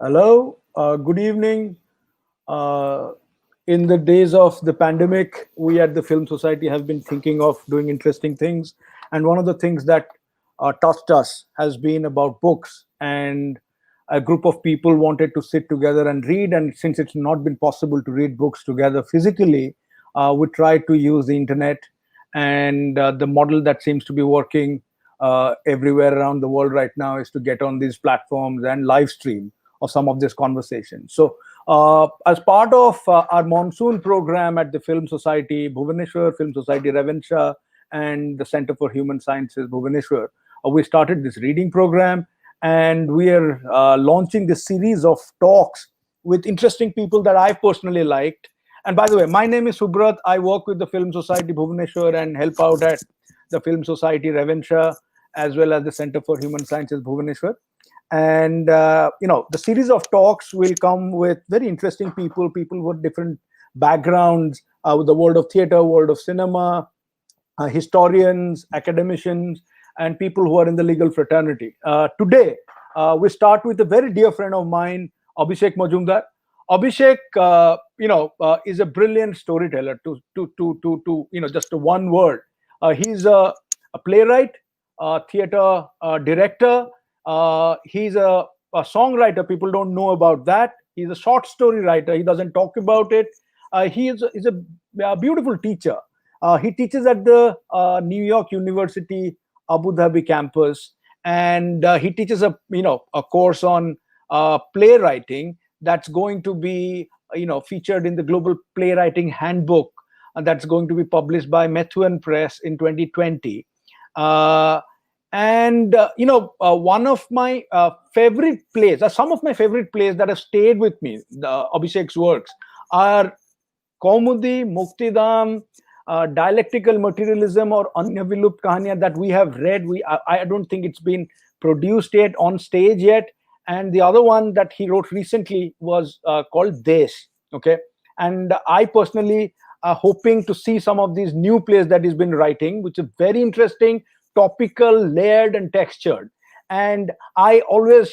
Hello, good evening. Uh, in the days of the pandemic, we at the Film Society have been thinking of doing interesting things. And one of the things that touched us has been about books. And a group of people wanted to sit together and read. And since it's not been possible to read books together physically, we tried to use the internet. And the model that seems to be working everywhere around the world right now is to get on these platforms and live stream of some of this conversation. So, as part of our monsoon program at the Film Society Bhubaneswar, Film Society Ravenshaw, and the Center for Human Sciences Bhubaneswar, we started this reading program, and we are launching this series of talks with interesting people that I personally liked. And by the way, my name is Subrat. I work with the Film Society Bhubaneswar and help out at the Film Society Ravenshaw as well as the Center for Human Sciences Bhubaneswar. And the series of talks will come with very interesting people with different backgrounds, with the world of theater, world of cinema, historians, academicians, and people who are in the legal fraternity. Today, we start with a very dear friend of mine, Abhishek Majumdar. Abhishek, is a brilliant storyteller. Just one word. He's a playwright, a theater director. He's a songwriter. People don't know about that. He's a short story writer. He doesn't talk about it. He is a beautiful teacher. He teaches at the New York University Abu Dhabi campus, and he teaches a course on playwriting that's going to be featured in the Global Playwriting Handbook, and that's going to be published by Methuen Press in 2020. Uh, and one of my favorite plays, some of my favorite plays that have stayed with me, Abhishek's works, are Kaumudi, Muktidam, dialectical materialism, or Anya Vilupt Kahaniya that we have read. I don't think it's been produced yet on stage yet. And the other one that he wrote recently was called Desh. Okay, and I personally are hoping to see some of these new plays that he's been writing, which are very interesting, topical, layered, and textured. And I always,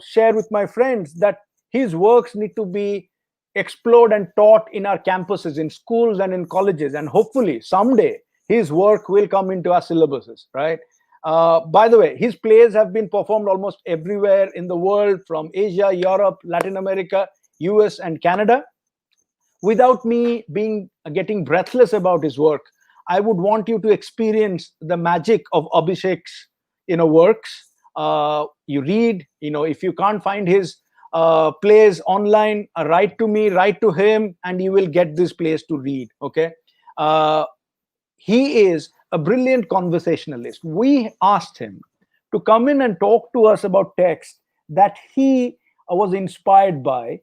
share with my friends that his works need to be explored and taught in our campuses, in schools and in colleges, and hopefully someday his work will come into our syllabuses, right? By the way, his plays have been performed almost everywhere in the world, from Asia, Europe, Latin America, US, and Canada. Without me being getting breathless about his work, I would want you to experience the magic of Abhishek's works. You read, if you can't find his plays online, write to me, write to him, and you will get this plays to read. Okay. uh, he is a brilliant conversationalist. We asked him to come in and talk to us about text that he was inspired by.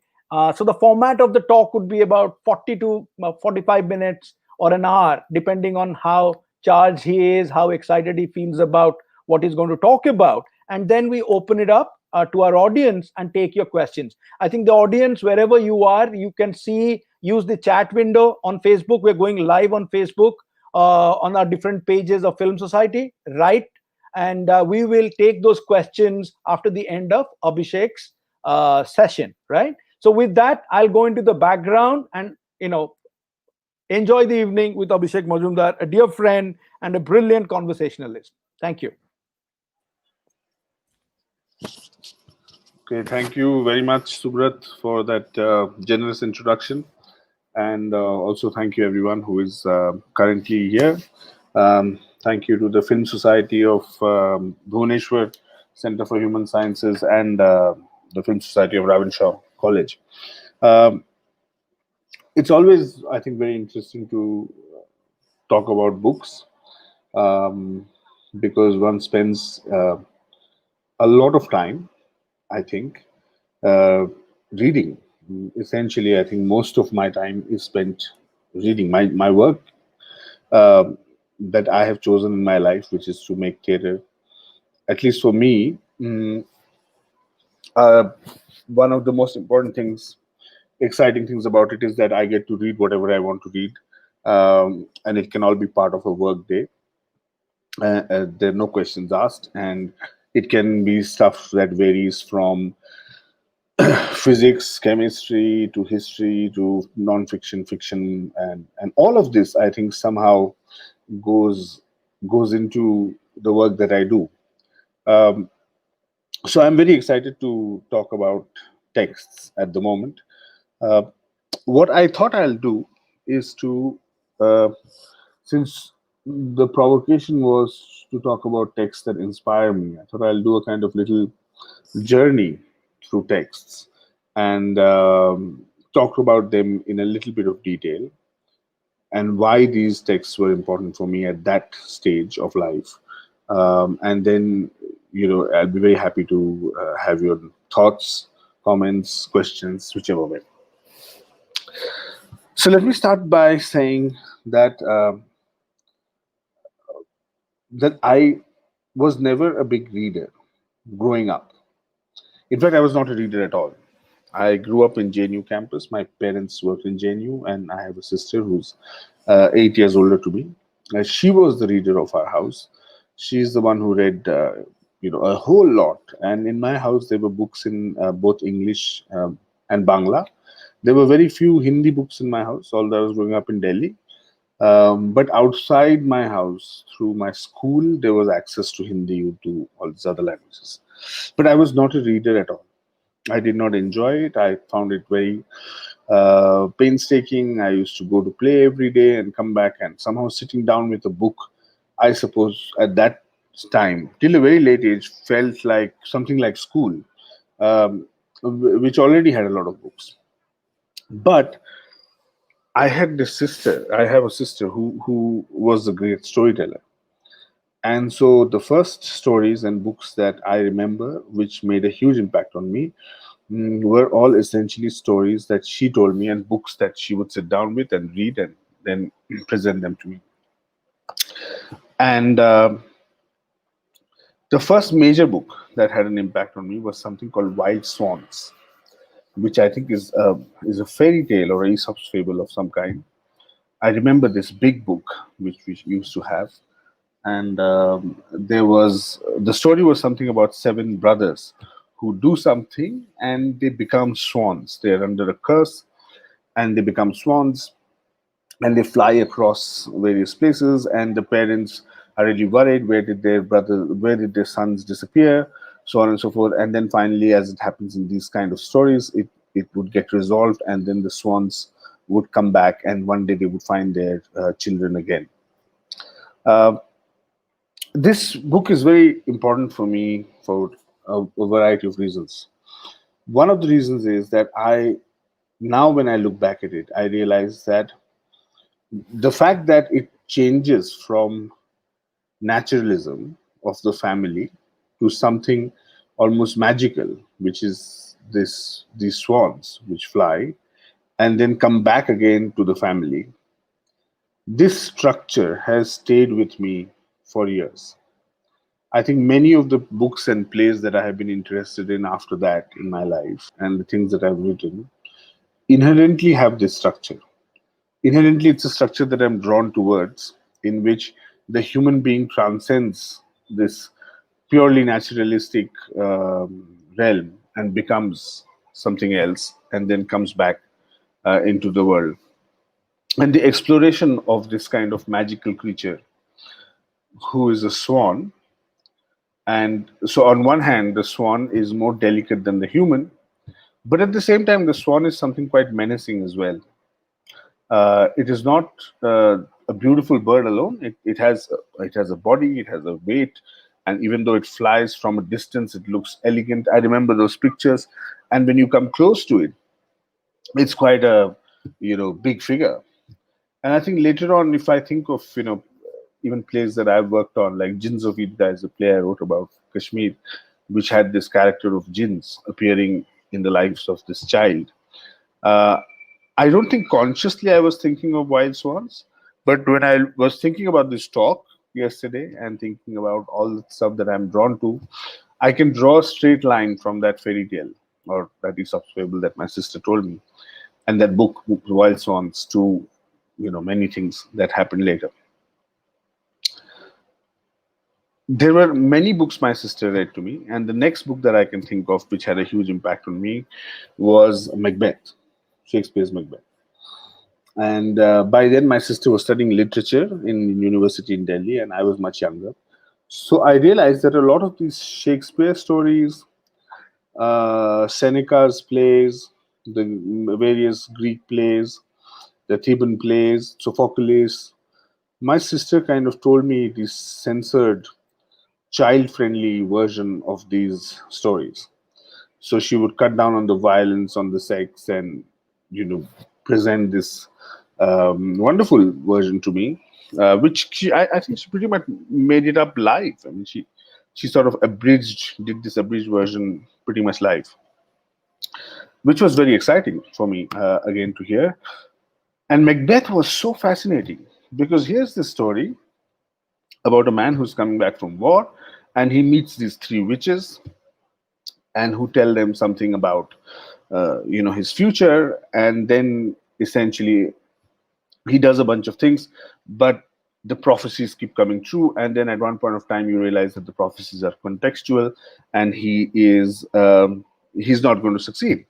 So the format of the talk would be about 40 to 45 minutes or an hour, depending on how charged he is, how excited he feels about what he's going to talk about. And then we open it up to our audience and take your questions. I think the audience, wherever you are, you can use the chat window on Facebook. We're going live on Facebook, on our different pages of Film Society, right? And we will take those questions after the end of Abhishek's session, right? So with that, I'll go into the background and enjoy the evening with Abhishek Majumdar, a dear friend and a brilliant conversationalist. Thank you. Okay, thank you very much, Subrat, for that generous introduction. And also thank you everyone who is currently here. Thank you to the Film Society of Bhubaneswar, Center for Human Sciences, and the Film Society of Ravenshaw College. Um, it's always, I think, very interesting to talk about books, um, because one spends a lot of time, I think, uh, reading. Essentially, I think most of my time is spent reading. My work that I have chosen in my life, which is to make theater, at least for me, uh, one of the most important things, exciting things about it is that I get to read whatever I want to read, and it can all be part of a work day. There are no questions asked, and it can be stuff that varies from physics, chemistry, to history, to non-fiction, fiction, and all of this, I think somehow goes goes into the work that I do. Um, so I'm very excited to talk about texts at the moment. Uh, what I thought I'll do is to, uh, since the provocation was to talk about texts that inspire me, I thought I'll do a kind of little journey through texts and talk about them in a little bit of detail and why these texts were important for me at that stage of life. And then, I'll be very happy to have your thoughts, comments, questions, whichever way. So let me start by saying that I was never a big reader growing up. In fact, I was not a reader at all. I grew up in JNU campus. My parents worked in JNU, and I have a sister who's 8 years older to me. She was the reader of our house. She's the one who read, a whole lot. And in my house, there were books in both English and Bangla. There were very few Hindi books in my house, although I was growing up in Delhi. But outside my house, through my school, there was access to Hindi, Urdu, all these other languages. But I was not a reader at all. I did not enjoy it. I found it very painstaking. I used to go to play every day and come back, and somehow sitting down with a book, I suppose at that time, till a very late age, felt like something like school, which already had a lot of books. But I have a sister who was a great storyteller. And so the first stories and books that I remember, which made a huge impact on me, were all essentially stories that she told me and books that she would sit down with and read and then present them to me. And the first major book that had an impact on me was something called Wild Swans, which I think is a fairy tale or a Aesop's fable of some kind. I remember this big book which we used to have, and there was the story was something about seven brothers who do something and they become swans. They are under a curse and they become swans and they fly across various places, and the parents are really worried, where did their sons disappear, so on and so forth. And then finally, as it happens in these kind of stories, it would get resolved, and then the swans would come back, and one day they would find their children again. uh, this book is very important for me for a variety of reasons. One of the reasons is that now when I look back at it, I realize that the fact that it changes from naturalism of the family to something almost magical, which is these swans which fly and then come back again to the family. This structure has stayed with me for years. I think many of the books and plays that I have been interested in after that in my life and the things that I've written inherently have this structure. Inherently, it's a structure that I'm drawn towards, in which the human being transcends this purely naturalistic realm and becomes something else and then comes back into the world. And the exploration of this kind of magical creature who is a swan. And so, on one hand, the swan is more delicate than the human, but at the same time, the swan is something quite menacing as well. It is not a beautiful bird alone. It has a body, it has a weight, and even though it flies from a distance, it looks elegant. I remember those pictures, and when you come close to it, it's quite a big figure. And I think later on, if I think of even plays that I've worked on, like Djinns of Eidgah is a play I wrote about Kashmir, which had this character of jinns appearing in the lives of this child. Uh, I don't think consciously I was thinking of wild swans, but when I was thinking about this talk yesterday and thinking about all the stuff that I'm drawn to, I can draw a straight line from that fairy tale or that Aesop's fable that my sister told me, and that book, Wild Swans, to many things that happened later. There were many books my sister read to me, and the next book that I can think of, which had a huge impact on me, was Macbeth, Shakespeare's Macbeth. And by then, my sister was studying literature in university in Delhi, and I was much younger. So I realized that a lot of these Shakespeare stories, Seneca's plays, the various Greek plays, the Theban plays, Sophocles, my sister kind of told me this censored, child friendly version of these stories. So she would cut down on the violence, on the sex, and you know present this wonderful version to me, which I think she pretty much made it up live. I mean, she sort of did this abridged version pretty much live, which was very exciting for me again to hear. And Macbeth was so fascinating because here's the story about a man who's coming back from war, and he meets these three witches, and who tell them something about his future, and then essentially he does a bunch of things, but the prophecies keep coming true, and then at one point of time you realize that the prophecies are contextual, and he's not going to succeed.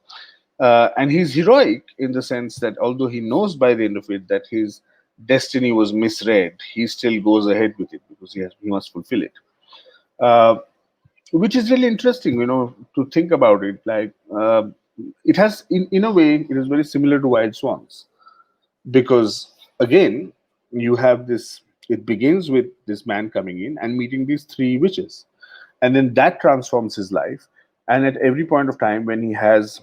And he's heroic in the sense that although he knows by the end of it that his destiny was misread, he still goes ahead with it because he must fulfill it. Uh, which is really interesting, to think about it. Like, it has, in a way, it is very similar to Wild Swans because, again, you have this. It begins with this man coming in and meeting these three witches, and then that transforms his life. And at every point of time, when he has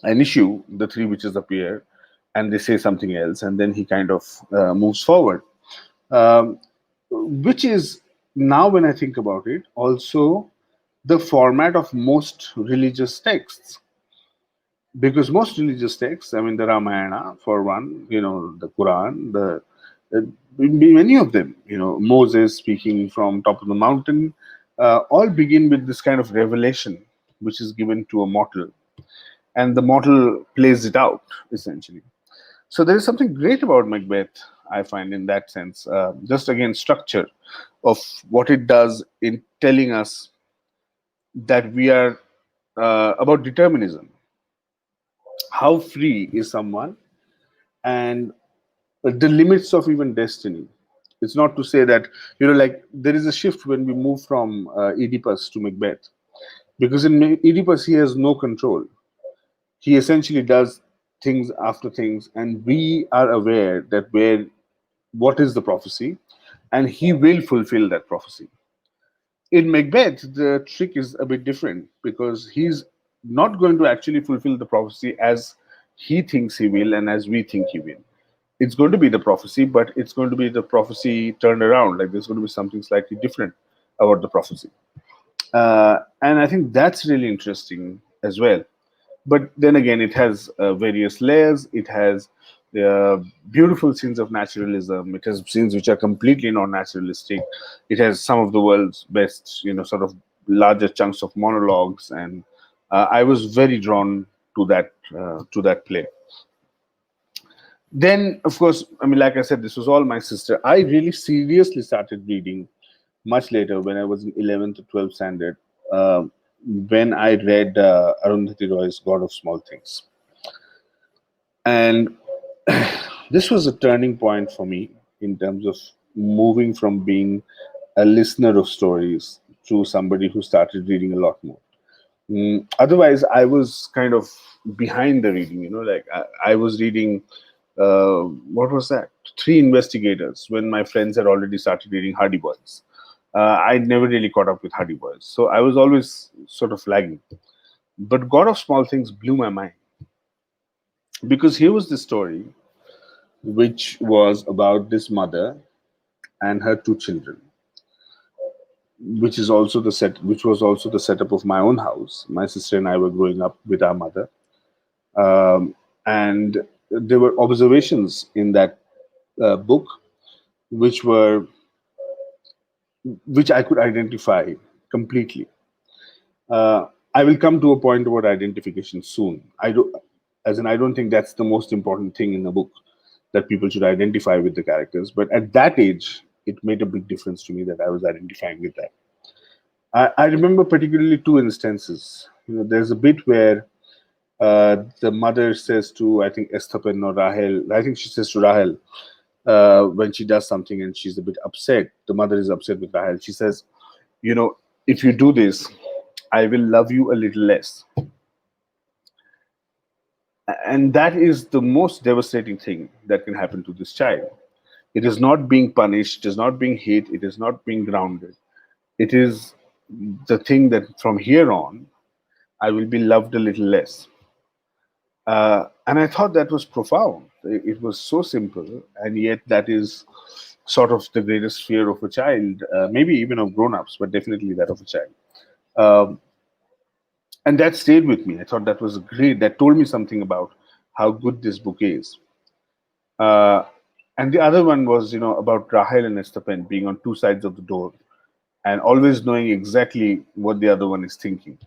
an issue, the three witches appear, and they say something else, and then he kind of moves forward. Um, which is now, when I think about it, also the format of most religious texts. Because most religious texts, I mean, the Ramayana, for one, the Quran, uh, many of them, Moses speaking from top of the mountain, all begin with this kind of revelation, which is given to a mortal, and the mortal plays it out essentially. So there is something great about Macbeth, I find, in that sense. Just again, structure of what it does in telling us that we are about determinism. How free is someone, and the limits of even destiny. It's not to say that, like there is a shift when we move from Oedipus to Macbeth, because in Oedipus he has no control. He essentially does things after things, and we are aware that what is the prophecy, and he will fulfill that prophecy. In Macbeth, the trick is a bit different because he's not going to actually fulfill the prophecy as he thinks he will and as we think he will. It's going to be the prophecy, but it's going to be the prophecy turned around. Like there's going to be something slightly different about the prophecy. And I think that's really interesting as well. But then again, it has various layers. It has beautiful scenes of naturalism. It has scenes which are completely non-naturalistic. It has some of the world's best, sort of larger chunks of monologues, and I was very drawn to that play. Then, of course, I mean, like I said, this was all my sister. I really seriously started reading much later when I was in 11th to 12th standard, uh, when I read Arundhati Roy's God of Small Things. And this was a turning point for me in terms of moving from being a listener of stories to somebody who started reading a lot more. Otherwise, I was kind of behind the reading, like I was reading, what was that? Three Investigators when my friends had already started reading Hardy Boys. I'd never really caught up with Hardy Boys. So I was always sort of lagging. But God of Small Things blew my mind because here was the story which was about this mother and her two children, which was also the setup of my own house. My sister and I were growing up with our mother, and there were observations in that book which were which I could identify completely. I will come to a point about identification soon. I don't think that's the most important thing in the book, that people should identify with the characters. But at that age, it made a big difference to me that I was identifying with that. I remember particularly two instances. There's a bit where the mother says to, I think, Estepan or Rahel, I think she says to Rahel, when she does something and she's a bit upset, the mother is upset with Rahel. She says, if you do this, I will love you a little less. And that is the most devastating thing that can happen to this child. It is not being punished, it is not being hit, it is not being grounded. It is the thing that from here on, I will be loved a little less. And I thought that was profound. It was so simple, and yet that is sort of the greatest fear of a child, maybe even of grown ups, but definitely that of a child. Um, and that stayed with me. I thought that was great. That told me something about how good this book is. Uh, and the other one was, about Rahel and Estepan being on two sides of the door and always knowing exactly what the other one is thinking,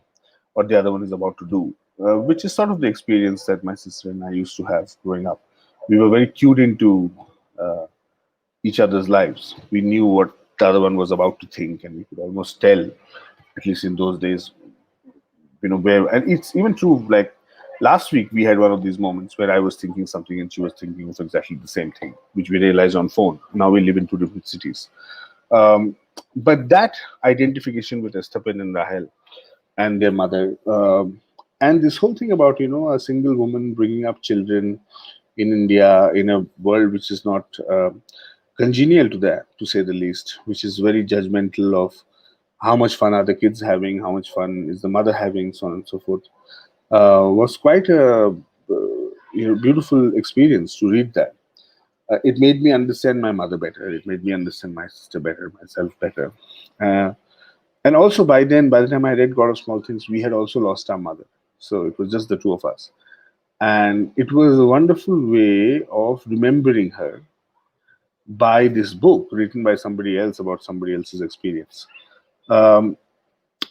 what the other one is about to do, which is sort of the experience that my sister and I used to have growing up. We were very cued into uh, each other's lives. We knew what the other one was about to think, and we could almost tell, at least in those days, where. And it's even true. Like last week, we had one of these moments where I was thinking something and she was thinking of exactly the same thing, which we realized on phone. Now we live in two different cities. Um, but that identification with Estepan and Rahel and their mother. And this whole thing about a single woman bringing up children in India in a world which is not congenial to that, to say the least, which is very judgmental of how much fun are the kids having, how much fun is the mother having, so on and so forth, was quite a beautiful experience to read that. It made me understand my mother better. It made me understand my sister better, myself better. Uh, and also by the time I read God of Small Things, we had also lost our mother. So it was just the two of us. And it was a wonderful way of remembering her by this book written by somebody else about somebody else's experience. Um,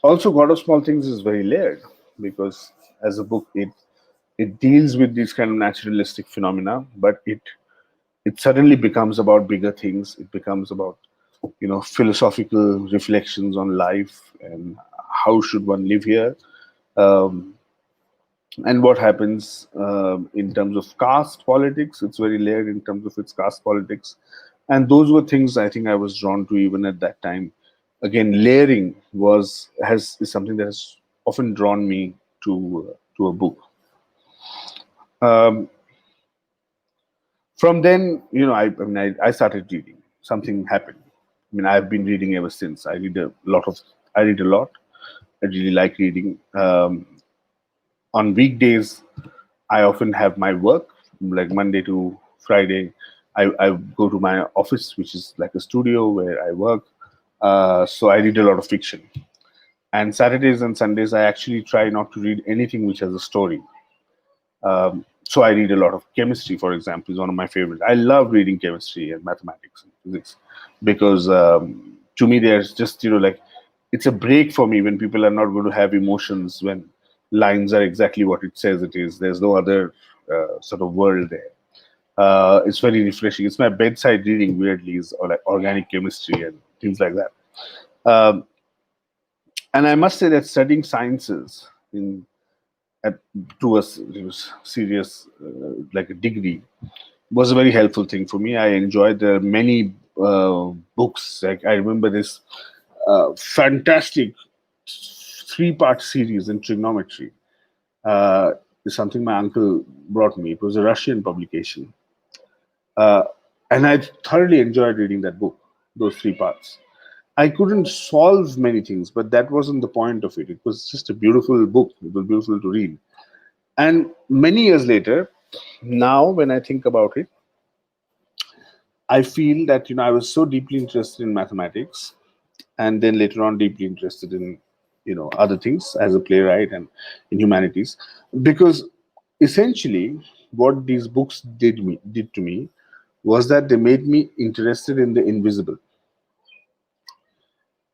Also, God of Small Things is very layered because as a book, it deals with these kind of naturalistic phenomena, but it suddenly becomes about bigger things. It becomes about philosophical reflections on life and how should one live here, um, and what happens in terms of caste politics. It's very layered in terms of its caste politics, and those were things I think I was drawn to even at that time. Again, layering is something that has often drawn me to a book. Um, from then, I started reading. Something happened. I've been reading ever since. I read a lot. I really like reading. On weekdays, I often have my work, like Monday to Friday. I go to my office, which is like a studio where I work. So I read a lot of fiction. And Saturdays and Sundays, I actually try not to read anything which has a story. So I read a lot of chemistry, for example, is one of my favorites. I love reading chemistry and mathematics and physics because to me, there's just, like, it's a break for me when people are not going to have emotions, when lines are exactly what it says it is. There's no other sort of world there. It's very refreshing. It's my bedside reading, weirdly, is or like organic chemistry and things like that. Um, and I must say that studying sciences at, to a serious, like a degree, was a very helpful thing for me. I enjoyed the many books. Like I remember this fantastic three-part series in trigonometry. Uh, is something my uncle brought me. It was a Russian publication, uh, and I thoroughly enjoyed reading that book. Those three parts. I couldn't solve many things, but that wasn't the point of it. It was just a beautiful book. It was beautiful to read. And many years later, now when I think about it, I feel that I was so deeply interested in mathematics, and then later on deeply interested in other things as a playwright and in humanities, because essentially what these books did to me was that they made me interested in the invisible.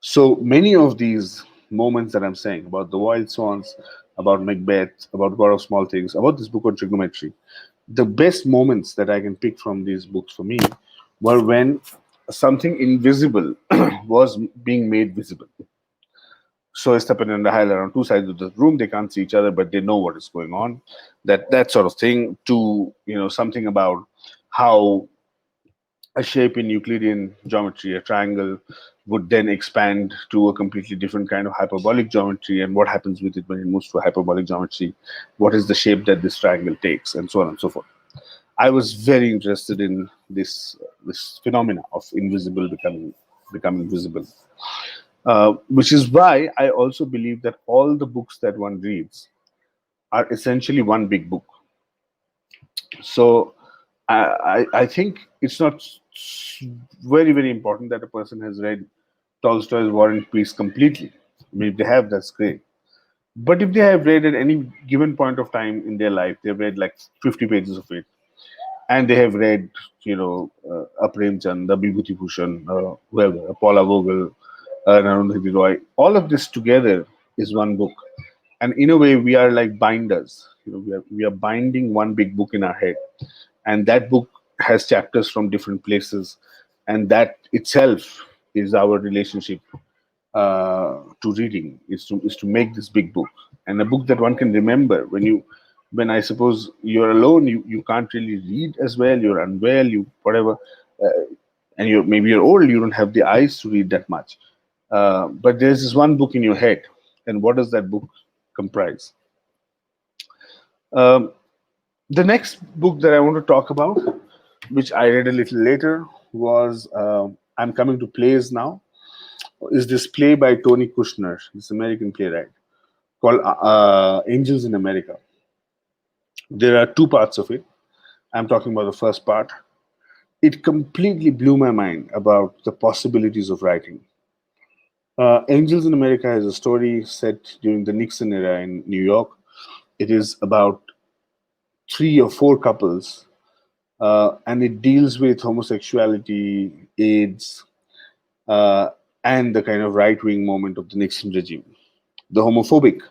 So many of these moments that I'm saying about the wild swans, about Macbeth, about God of Small Things, about this book on trigonometry, the best moments that I can pick from these books for me were when something invisible was being made visible. So Estepin and Rahel are on two sides of the room. They can't see each other, but they know what is going on. That sort of thing. To something about how a shape in Euclidean geometry, a triangle, would then expand to a completely different kind of hyperbolic geometry, and what happens with it when it moves to a hyperbolic geometry. What is the shape that this triangle takes, and so on and so forth. I was very interested in this phenomena of invisible becoming visible, which is why I also believe that all the books that one reads are essentially one big book. So I think it's not very important that a person has read Tolstoy's War and Peace completely. I mean, if they have, that's great. But if they have read at any given point of time in their life, they've read like 50 pages of it, and they have read, a Premchand, a Vibhuti Bhushan, whoever, a Paula Vogel, Narendra Roy, all of this together is one book. And in a way, we are like binders. We are binding one big book in our head, and that book has chapters from different places, and that itself is our relationship to reading, is to make this big book, and a book that one can remember. When I suppose you're alone, you can't really read as well, you're unwell, you whatever, uh, and maybe you're old, you don't have the eyes to read that much, but there's this one book in your head. And what does that book comprise? um, the next book that I want to talk about, which I read a little later, was I'm Coming to Plays Now, is this play by Tony Kushner, this American playwright, called Angels in America. There are two parts of it. I'm talking about the first part. It completely blew my mind about the possibilities of writing. Angels in America is a story set during the Nixon era in New York. It is about three or four couples, and it deals with homosexuality, AIDS, uh, and the kind of right wing moment of the Nixon regime, the homophobic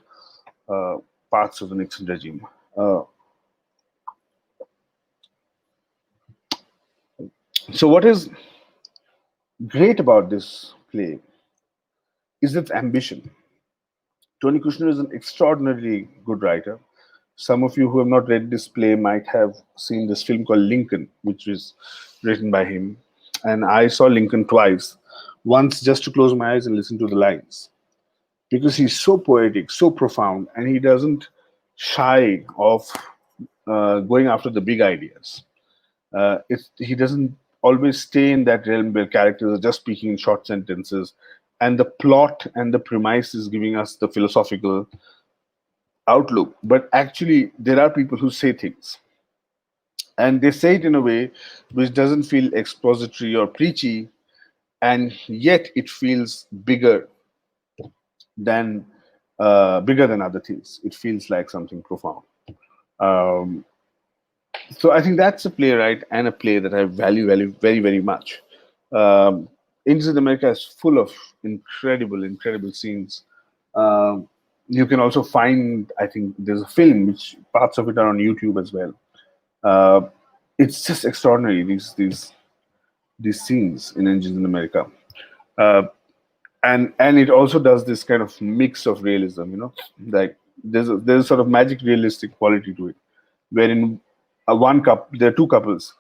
uh, parts of the Nixon regime. Uh, so, what is great about this play is its ambition. Tony Kushner is an extraordinarily good writer. Some of you who have not read this play might have seen this film called Lincoln, which was written by him. And I saw Lincoln twice. Once just to close my eyes and listen to the lines, because he's so poetic, so profound, and he doesn't shy of going after the big ideas. He doesn't always stay in that realm where characters are just speaking in short sentences, and the plot and the premise is giving us the philosophical outlook. But actually, there are people who say things, and they say it in a way which doesn't feel expository or preachy, and yet it feels than bigger than other things. It feels like something profound. Um, so I think that's a playwright and a play that I value very much. Um, Angels in America is full of incredible scenes. Um, you can also find, I think, there's a film which parts of it are on YouTube as well. Uh, it's just extraordinary, these scenes in Angels in America. Uh, and it also does this kind of mix of realism, like there's a sort of magic realistic quality to it, wherein there are two couples,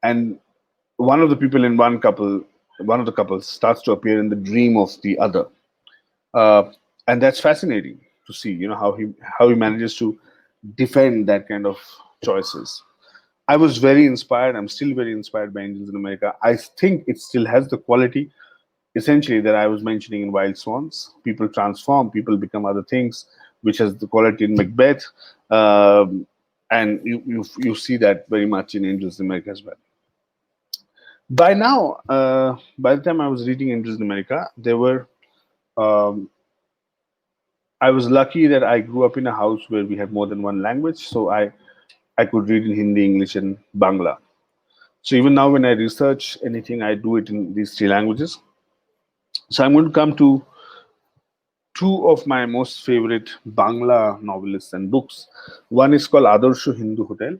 and one of the people in one of the couples starts to appear in the dream of the other, uh, and that's fascinating to see, how he manages to defend that kind of choices. I was very inspired. I'm still very inspired by Angels in America. I think it still has the quality, essentially, that I was mentioning in Wild Swans. People transform, people become other things, which has the quality in Macbeth, and you see that very much in Angels in America as well. By now, by the time I was reading Angels in America, there were um, I was lucky that I grew up in a house where we had more than one language, so I could read in Hindi, English, and Bangla. So even now, when I research anything, I do it in these three languages. So I'm going to come to two of my most favorite Bangla novelists and books. One is called Adarsho Hindu Hotel,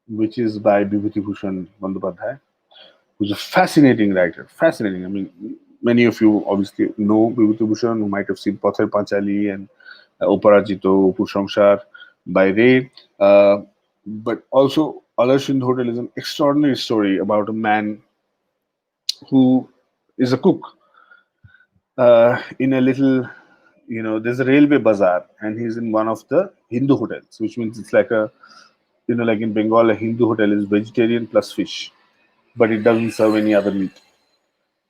which is by Bibhuti Bhushan Bandyopadhyay. who's a fascinating writer. Fascinating. I mean, many of you obviously know Vibhutibhushan, who might have seen Pathar Panchali and Oparajito, Upur Samsar by Ray. But also, Adarsh Hotel is an extraordinary story about a man who is a cook in a little, there's a railway bazaar, and he's in one of the Hindu hotels, which means it's like a, like in Bengal, a Hindu hotel is vegetarian plus fish, but it doesn't serve any other meat.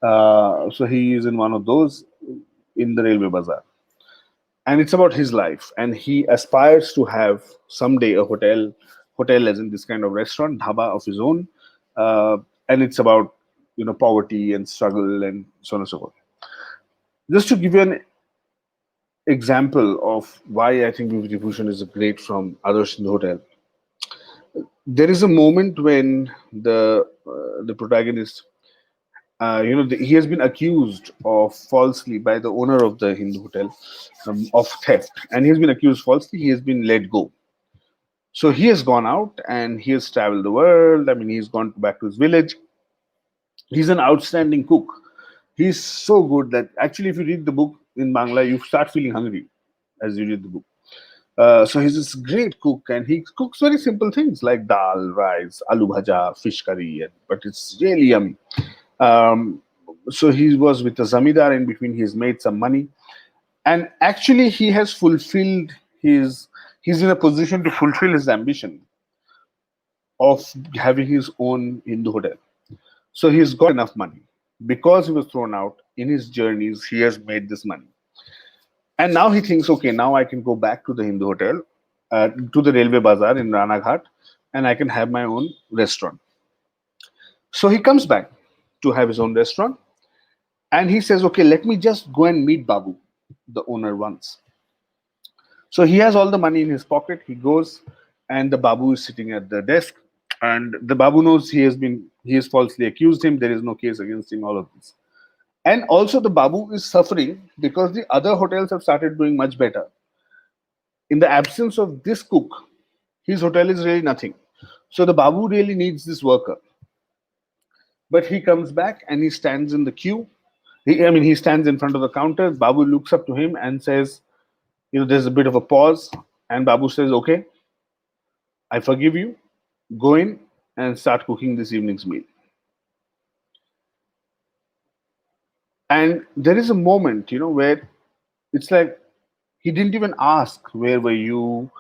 So he is in one of those in the railway bazaar, and it's about his life, and he aspires to have someday a hotel as in this kind of restaurant, dhaba of his own, uh, and it's about poverty and struggle and so on and so forth. Just to give you an example of why I think Vibhuti Bhushan is great from Adarsh in the Hotel. There is a moment when the protagonist, he has been accused of falsely by the owner of the Hindu hotel of theft, and he has been accused falsely. He has been let go. So he has gone out and he has traveled the world. I mean, he's gone back to his village. He's an outstanding cook. He's so good that actually, if you read the book in Bangla, you start feeling hungry as you read the book. So he's this great cook, and he cooks very simple things like dal, rice, aloo bhaja, fish curry, but it's really yummy. Um, so he was with a zamidar in between. He's made some money, and actually he has fulfilled his. He's in a position to fulfill his ambition of having his own Hindu hotel. So he's got enough money because he was thrown out in his journeys. He has made this money. And now he thinks, okay, now I can go back to the Hindu hotel, to the railway bazaar in Rana Ghat, and I can have my own restaurant. So he comes back to have his own restaurant, and he says, okay, let me just go and meet Babu, the owner, once. So he has all the money in his pocket. He goes, and the Babu is sitting at the desk, and the Babu knows he has falsely accused him. There is no case against him. All of this. And also, the Babu is suffering because the other hotels have started doing much better. In the absence of this cook, his hotel is really nothing. So the Babu really needs this worker. But he comes back and he stands in the queue. He stands in front of the counter. Babu looks up to him and says, there's a bit of a pause. And Babu says, okay, I forgive you. Go in and start cooking this evening's meal. And there is a moment, where it's like he didn't even ask, where were you?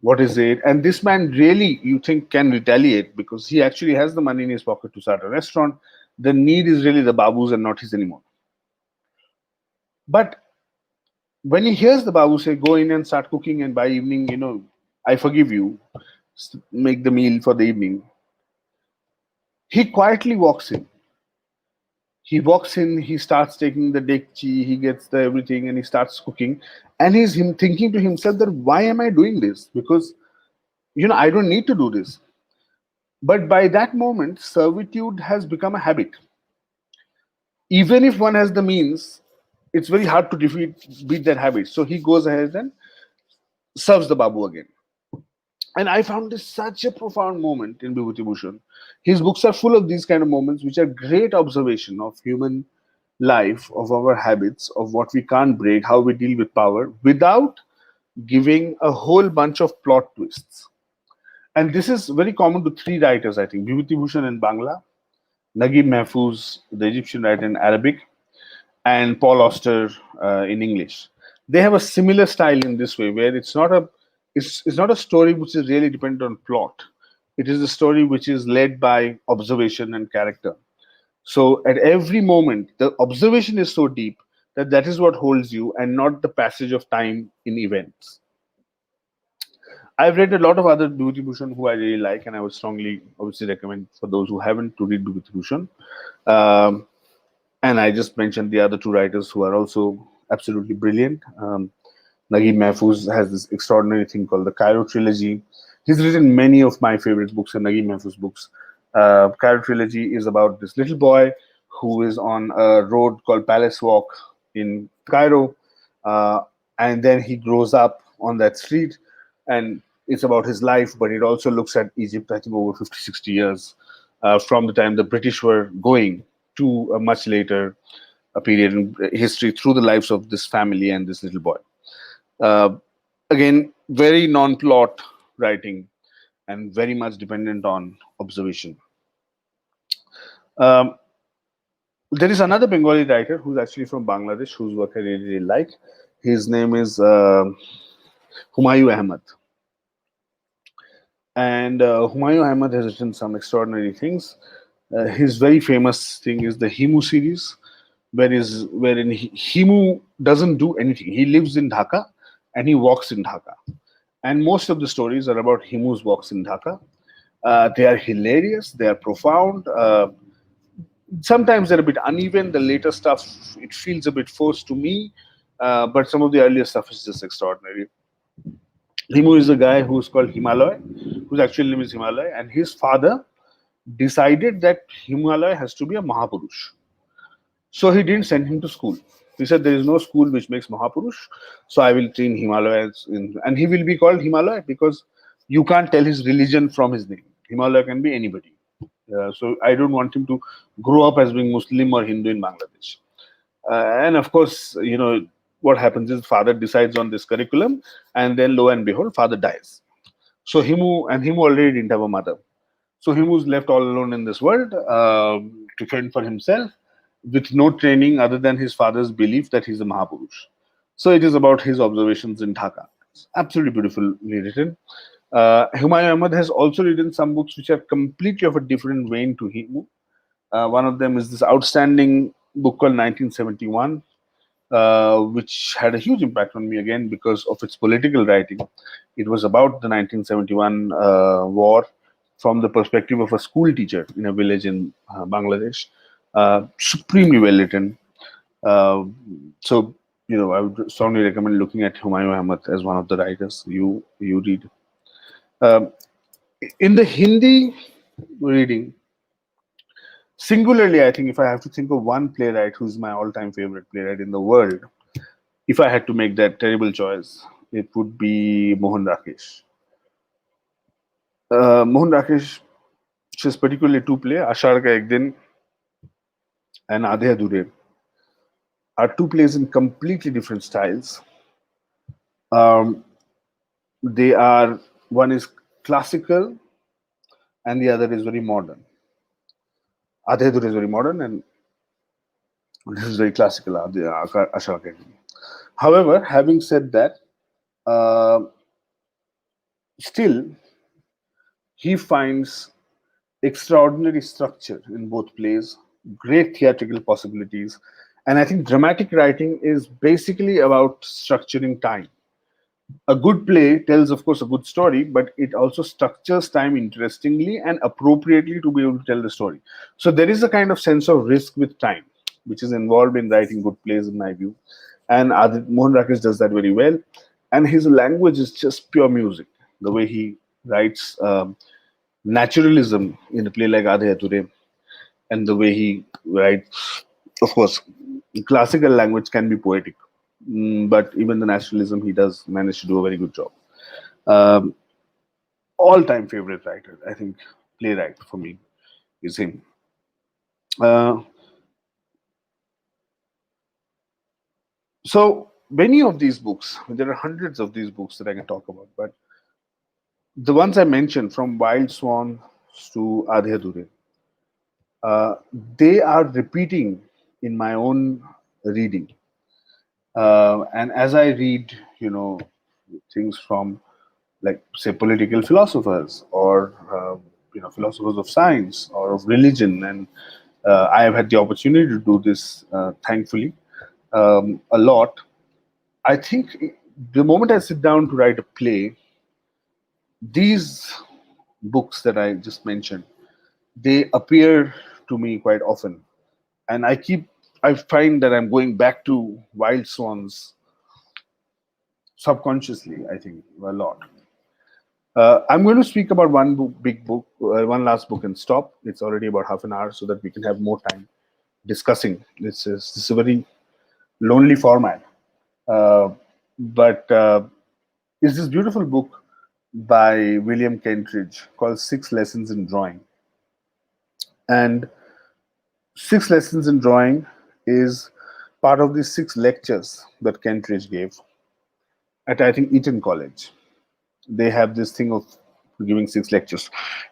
What is it? And this man really, you think, can retaliate because he actually has the money in his pocket to start a restaurant. The need is really the Babu's and not his anymore. But when he hears the Babu say, go in and start cooking, and by evening, I forgive you, make the meal for the evening, he quietly walks in. He walks in, he starts taking the dekchi, he gets the everything, and he starts cooking. And he's him thinking to himself that why am I doing this? Because I don't need to do this. But by that moment, servitude has become a habit. Even if one has the means, it's very hard to beat that habit. So he goes ahead and serves the Babu again. And I found this such a profound moment in Vibhuti Bhushan. His books are full of these kind of moments, which are great observation of human life, of our habits, of what we can't break, how we deal with power, without giving a whole bunch of plot twists. And this is very common to three writers, I think: Vibhuti Bhushan in Bangla, Naguib Mahfouz, the Egyptian writer, in Arabic, and Paul Auster in English. They have a similar style in this way, where it's not a story which is really dependent on plot. It is a story which is led by observation and character. So at every moment, the observation is so deep that that is what holds you, and not the passage of time in events. I've read a lot of other Bhibhuti Bhushan who I really like, and I would strongly, obviously, recommend for those who haven't to read Bhibhuti Bhushan. Um, and I just mentioned the other two writers who are also absolutely brilliant. Naguib Mahfouz has this extraordinary thing called the Cairo Trilogy. He's written many of my favorite books and Naguib Mahfouz books. Cairo Trilogy is about this little boy who is on a road called Palace Walk in Cairo, uh, and then he grows up on that street, and it's about his life, but it also looks at Egypt, I think, over 50, 60 years. from the time the British were going to a much later a period in history through the lives of this family and this little boy. Uh, Again, very non-plot writing and very much dependent on observation. Um, there is another Bengali writer who's actually from Bangladesh whose work I really, really like. His name is Humayun Ahmed. And Humayun Ahmed has written some extraordinary things. His very famous thing is the Himu series, wherein Himu doesn't do anything. He lives in Dhaka and he walks in Dhaka. And most of the stories are about Himu's walks in Dhaka. They are hilarious, they are profound. Sometimes they're a bit uneven. The later stuff, it feels a bit forced to me, but some of the earlier stuff is just extraordinary. Himu is a guy who's called Himalaya, whose actual name is Himalaya, and his father decided that Himalaya has to be a Mahapurush. So he didn't send him to school. He said, there is no school which makes Mahapurush, so I will train Himalaya. And he will be called Himalaya because you can't tell his religion from his name. Himalaya can be anybody. So I don't want him to grow up as being Muslim or Hindu in Bangladesh. And of course, what happens is father decides on this curriculum, and then lo and behold, father dies. So Himu already didn't have a mother. So Himu's left all alone in this world to fend for himself with no training other than his father's belief that he's a Mahapurush. So it is about his observations in Dhaka. It's absolutely beautifully written. Humayun Ahmed has also written some books which are completely of a different vein to Himu. One of them is this outstanding book called 1971, which had a huge impact on me again because of its political writing. It was about the 1971 war from the perspective of a school teacher in a village in Bangladesh. Supremely well written. Uh, so, I would strongly recommend looking at Humayun Ahmed as one of the writers you read. Um, in the Hindi reading, singularly, I think if I have to think of one playwright who's my all-time favorite playwright in the world, if I had to make that terrible choice, it would be Mohan Rakesh. Mohan Rakesh, his particularly two plays, Ashar Ka Ek Din and Aadhe Adhure, are two plays in completely different styles. Um, they are one is classical and the other is very modern. Aadhe Adhure is very modern and this is very classical. Ashar Ka Ek Din. However, having said that, uh, still he finds extraordinary structure in both plays, great theatrical possibilities. And I think dramatic writing is basically about structuring time. A good play tells, of course, a good story, but it also structures time interestingly and appropriately to be able to tell the story. So there is a kind of sense of risk with time, which is involved in writing good plays, in my view. And Mohan Rakesh does that very well. And his language is just pure music. The way he writes naturalism in a play like Aadhe Adhure, and the way he writes, of course, classical language can be poetic, but even the naturalism he does manage to do a very good job. Um, All-time favorite writer, I think, playwright for me is him. Uh, so many of these books, there are hundreds of these books that I can talk about, but the ones I mentioned, from Wild Swan to Aadhe Adhure, uh, they are repeating in my own reading. And as I read, things from, like, say, political philosophers or philosophers of science or of religion, and I have had the opportunity to do this, thankfully, a lot. I think the moment I sit down to write a play, these books that I just mentioned, they appear to me quite often, and I find that I'm going back to Wild Swans subconsciously, I think, a lot. I'm going to speak about one book, big book, one last book, and stop. It's already about half an hour, so that we can have more time discussing. This is a very lonely format, but it's this beautiful book by William Kentridge called Six Lessons in Drawing. And six lessons in drawing is part of the six lectures that Kentridge gave at, I think, Eton College. They have this thing of giving six lectures.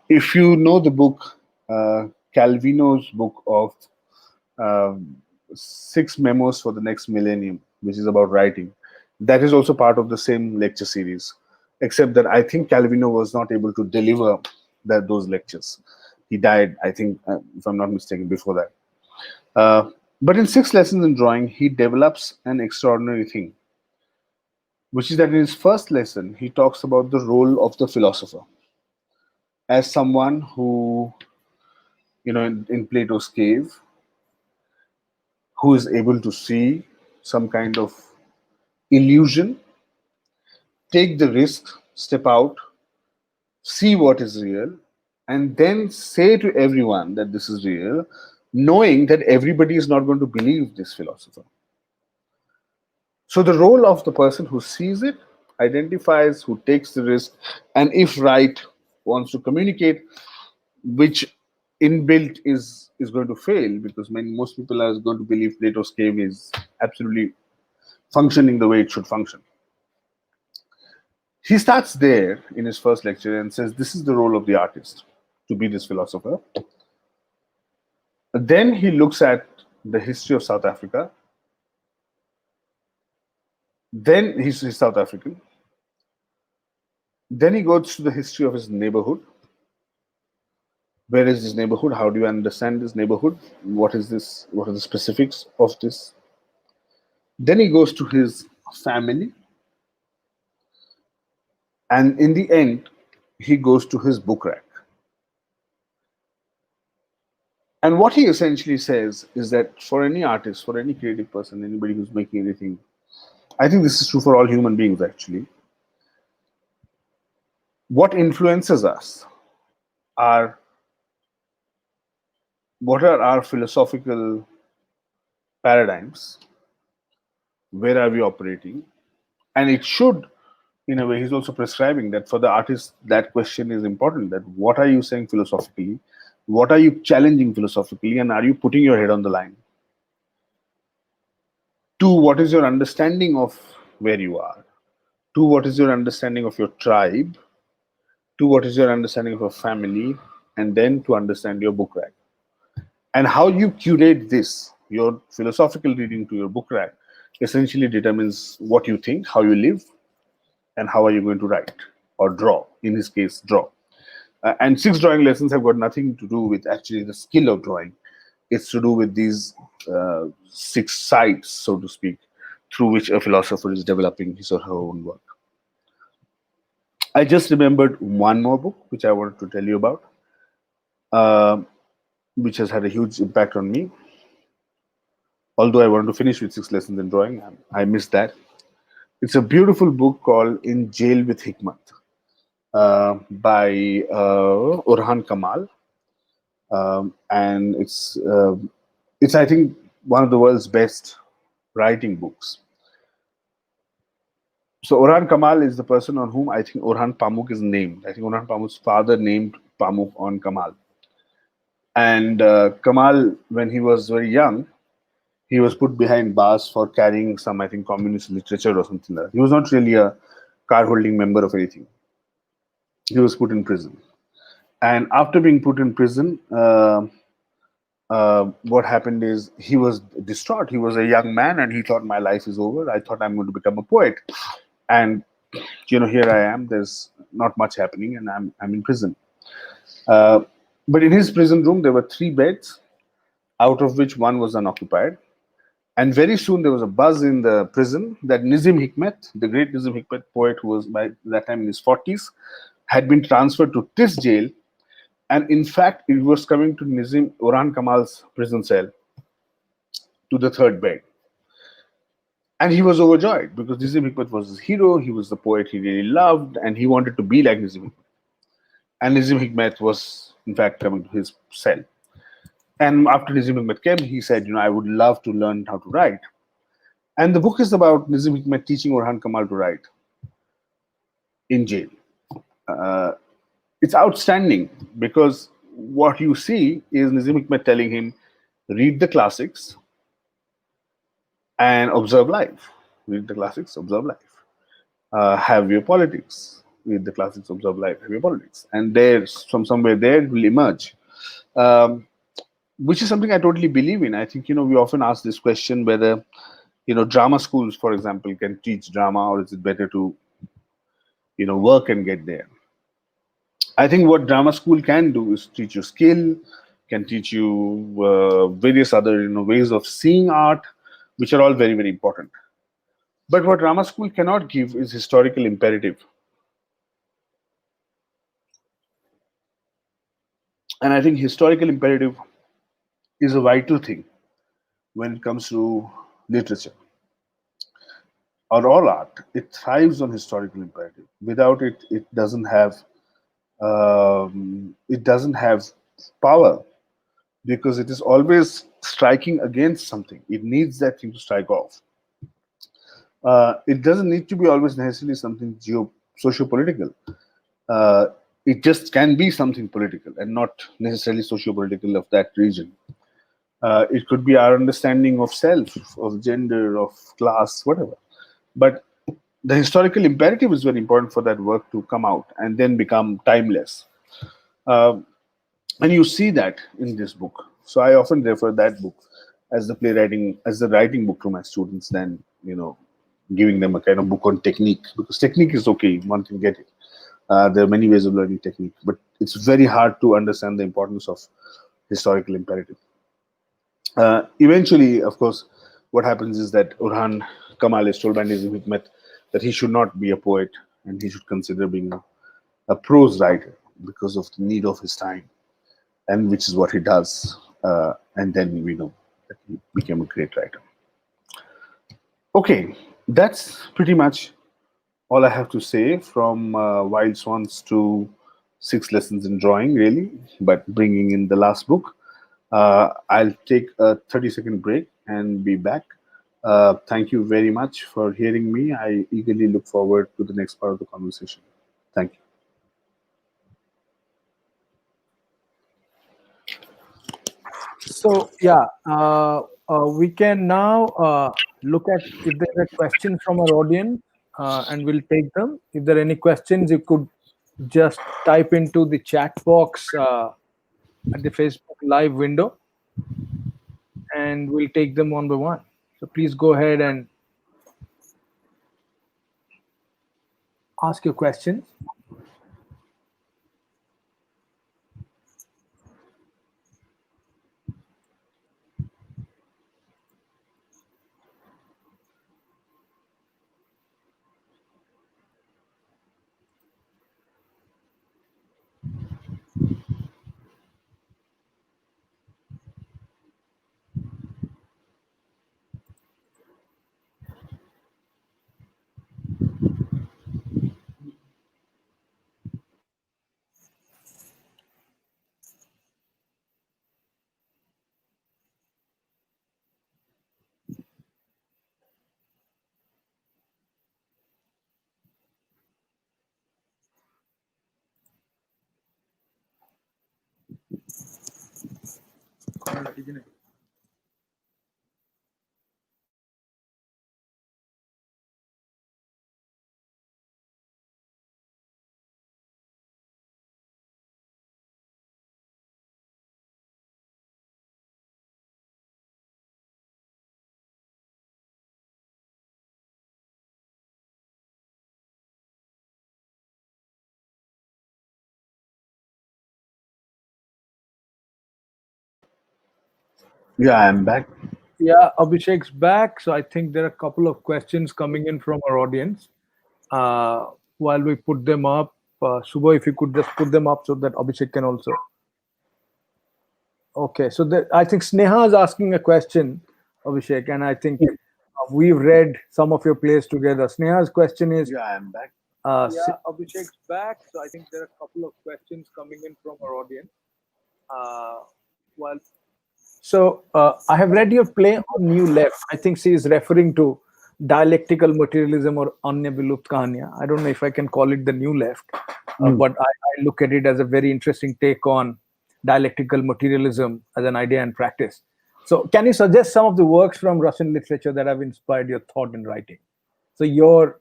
If you know the book, Calvino's book of Six Memos for the Next Millennium, which is about writing, that is also part of the same lecture series, except that I think Calvino was not able to deliver those lectures. He died, I think, if I'm not mistaken, before that. But in six lessons in drawing, he develops an extraordinary thing, which is that in his first lesson, he talks about the role of the philosopher as someone who, in Plato's cave, who is able to see some kind of illusion, take the risk, step out, see what is real, and then say to everyone that this is real, knowing that everybody is not going to believe this philosopher. So the role of the person who sees it, identifies, who takes the risk, and if right, wants to communicate, which inbuilt is going to fail because most people are going to believe Plato's cave is absolutely functioning the way it should function. He starts there in his first lecture and says, this is the role of the artist, to be this philosopher. Then he looks at the history of South Africa. Then he's South African. Then he goes to the history of his neighborhood. Where is this neighborhood? How do you understand this neighborhood? What is this? What are the specifics of this? Then he goes to his family. And in the end, he goes to his book rack. And what he essentially says is that for any artist, for any creative person, anybody who's making anything, I think this is true for all human beings actually. What influences us are what are our philosophical paradigms? Where are we operating? And it should, in a way, he's also prescribing that for the artist, that question is important. That what are you saying philosophically? What are you challenging philosophically? And are you putting your head on the line? Two, what is your understanding of where you are? Two, what is your understanding of your tribe? Two, what is your understanding of your family? And then to understand your book rack. And how you curate this, your philosophical reading to your book rack, essentially determines what you think, how you live, and how are you going to write or draw, in his case, draw. And six drawing lessons have got nothing to do with actually the skill of drawing. It's to do with these six sides, so to speak, through which a philosopher is developing his or her own work. I just remembered one more book which I wanted to tell you about, which has had a huge impact on me. Although I wanted to finish with six lessons in drawing, I missed that. It's a beautiful book called In Jail with Hikmat by Orhan Kamal. And it's I think one of the world's best writing books. So Orhan Kamal is the person on whom I think Orhan Pamuk is named. I think Orhan Pamuk's father named Pamuk on Kamal. And Kamal, when he was very young, he was put behind bars for carrying some, I think, communist literature or something like that. He was not really a card-holding member of anything. He was put in prison. And after being put in prison, what happened is he was distraught. He was a young man and he thought, my life is over. I thought I'm going to become a poet. And, here I am. There's not much happening and I'm in prison. But in his prison room, there were 3 beds, out of which one was unoccupied. And very soon there was a buzz in the prison that Nizam Hikmat, the great Nizam Hikmat poet who was by that time in his 40s, had been transferred to this jail. And in fact, it was coming to Nizam Orhan Kamal's prison cell, to the 3rd bed. And he was overjoyed because Nizam Hikmat was his hero. He was the poet he really loved and he wanted to be like Nizam Hikmat. And Nizam Hikmat was, in fact, coming to his cell. And after Nizam Hikmat came, he said, I would love to learn how to write. And the book is about Nizam Hikmat teaching Orhan Kamal to write in jail. It's outstanding because what you see is Nizam Hikmat telling him, read the classics and observe life. Read the classics, observe life. Have your politics. Read the classics, observe life, have your politics. And there's from somewhere there it will emerge. Um, which is something I totally believe in. I think, we often ask this question whether, drama schools, for example, can teach drama, or is it better to, work and get there. I think what drama school can do is teach you skill, can teach you various other ways of seeing art, which are all very very important. But what drama school cannot give is historical imperative, and I think historical imperative is a vital thing when it comes to literature or all art. It thrives on historical imperative. Without it, it doesn't have power, because it is always striking against something. It needs that thing to strike off. It doesn't need to be always necessarily something socio-political. Uh, it just can be something political and not necessarily socio-political of that region. It could be our understanding of self, of gender, of class, whatever. But the historical imperative is very important for that work to come out and then become timeless. Uh, and you see that in this book. So I often refer that book as the writing book to my students, than giving them a kind of book on technique, because technique is okay, one can get it. There are many ways of learning technique, but it's very hard to understand the importance of historical imperative. Eventually, of course, what happens is that Urhan Kamal is told by Nizam Hikmat that he should not be a poet, and he should consider being a prose writer because of the need of his time, and which is what he does. And then we know that he became a great writer. Okay, that's pretty much all I have to say, from Wild Swans to 6 lessons in drawing, really, but bringing in the last book. I'll take a 30-second break and be back. Thank you very much for hearing me. I eagerly look forward to the next part of the conversation. Thank you. So yeah, we can now look at if there are questions from our audience, and we'll take them. If there are any questions, you could just type into the chat box at the Facebook Live window, and we'll take them one by one. So please go ahead and ask your questions. Yeah, I'm back. Yeah, Abhishek's back. So I think there are a couple of questions coming in from our audience. Uh, while we put them up, Subha, if you could just put them up so that Abhishek can also. Okay, so I think Sneha is asking a question, Abhishek, and I think we've read some of your plays together. Sneha's question is, Yeah, I'm back. Abhishek's back. So I think there are a couple of questions coming in from our audience. Uh, while So I have read your play on New Left. I think she is referring to dialectical materialism or Anya Vilupt Kahaniya. I don't know if I can call it the New Left, but I look at it as a very interesting take on dialectical materialism as an idea and practice. So, can you suggest some of the works from Russian literature that have inspired your thought in writing? So, your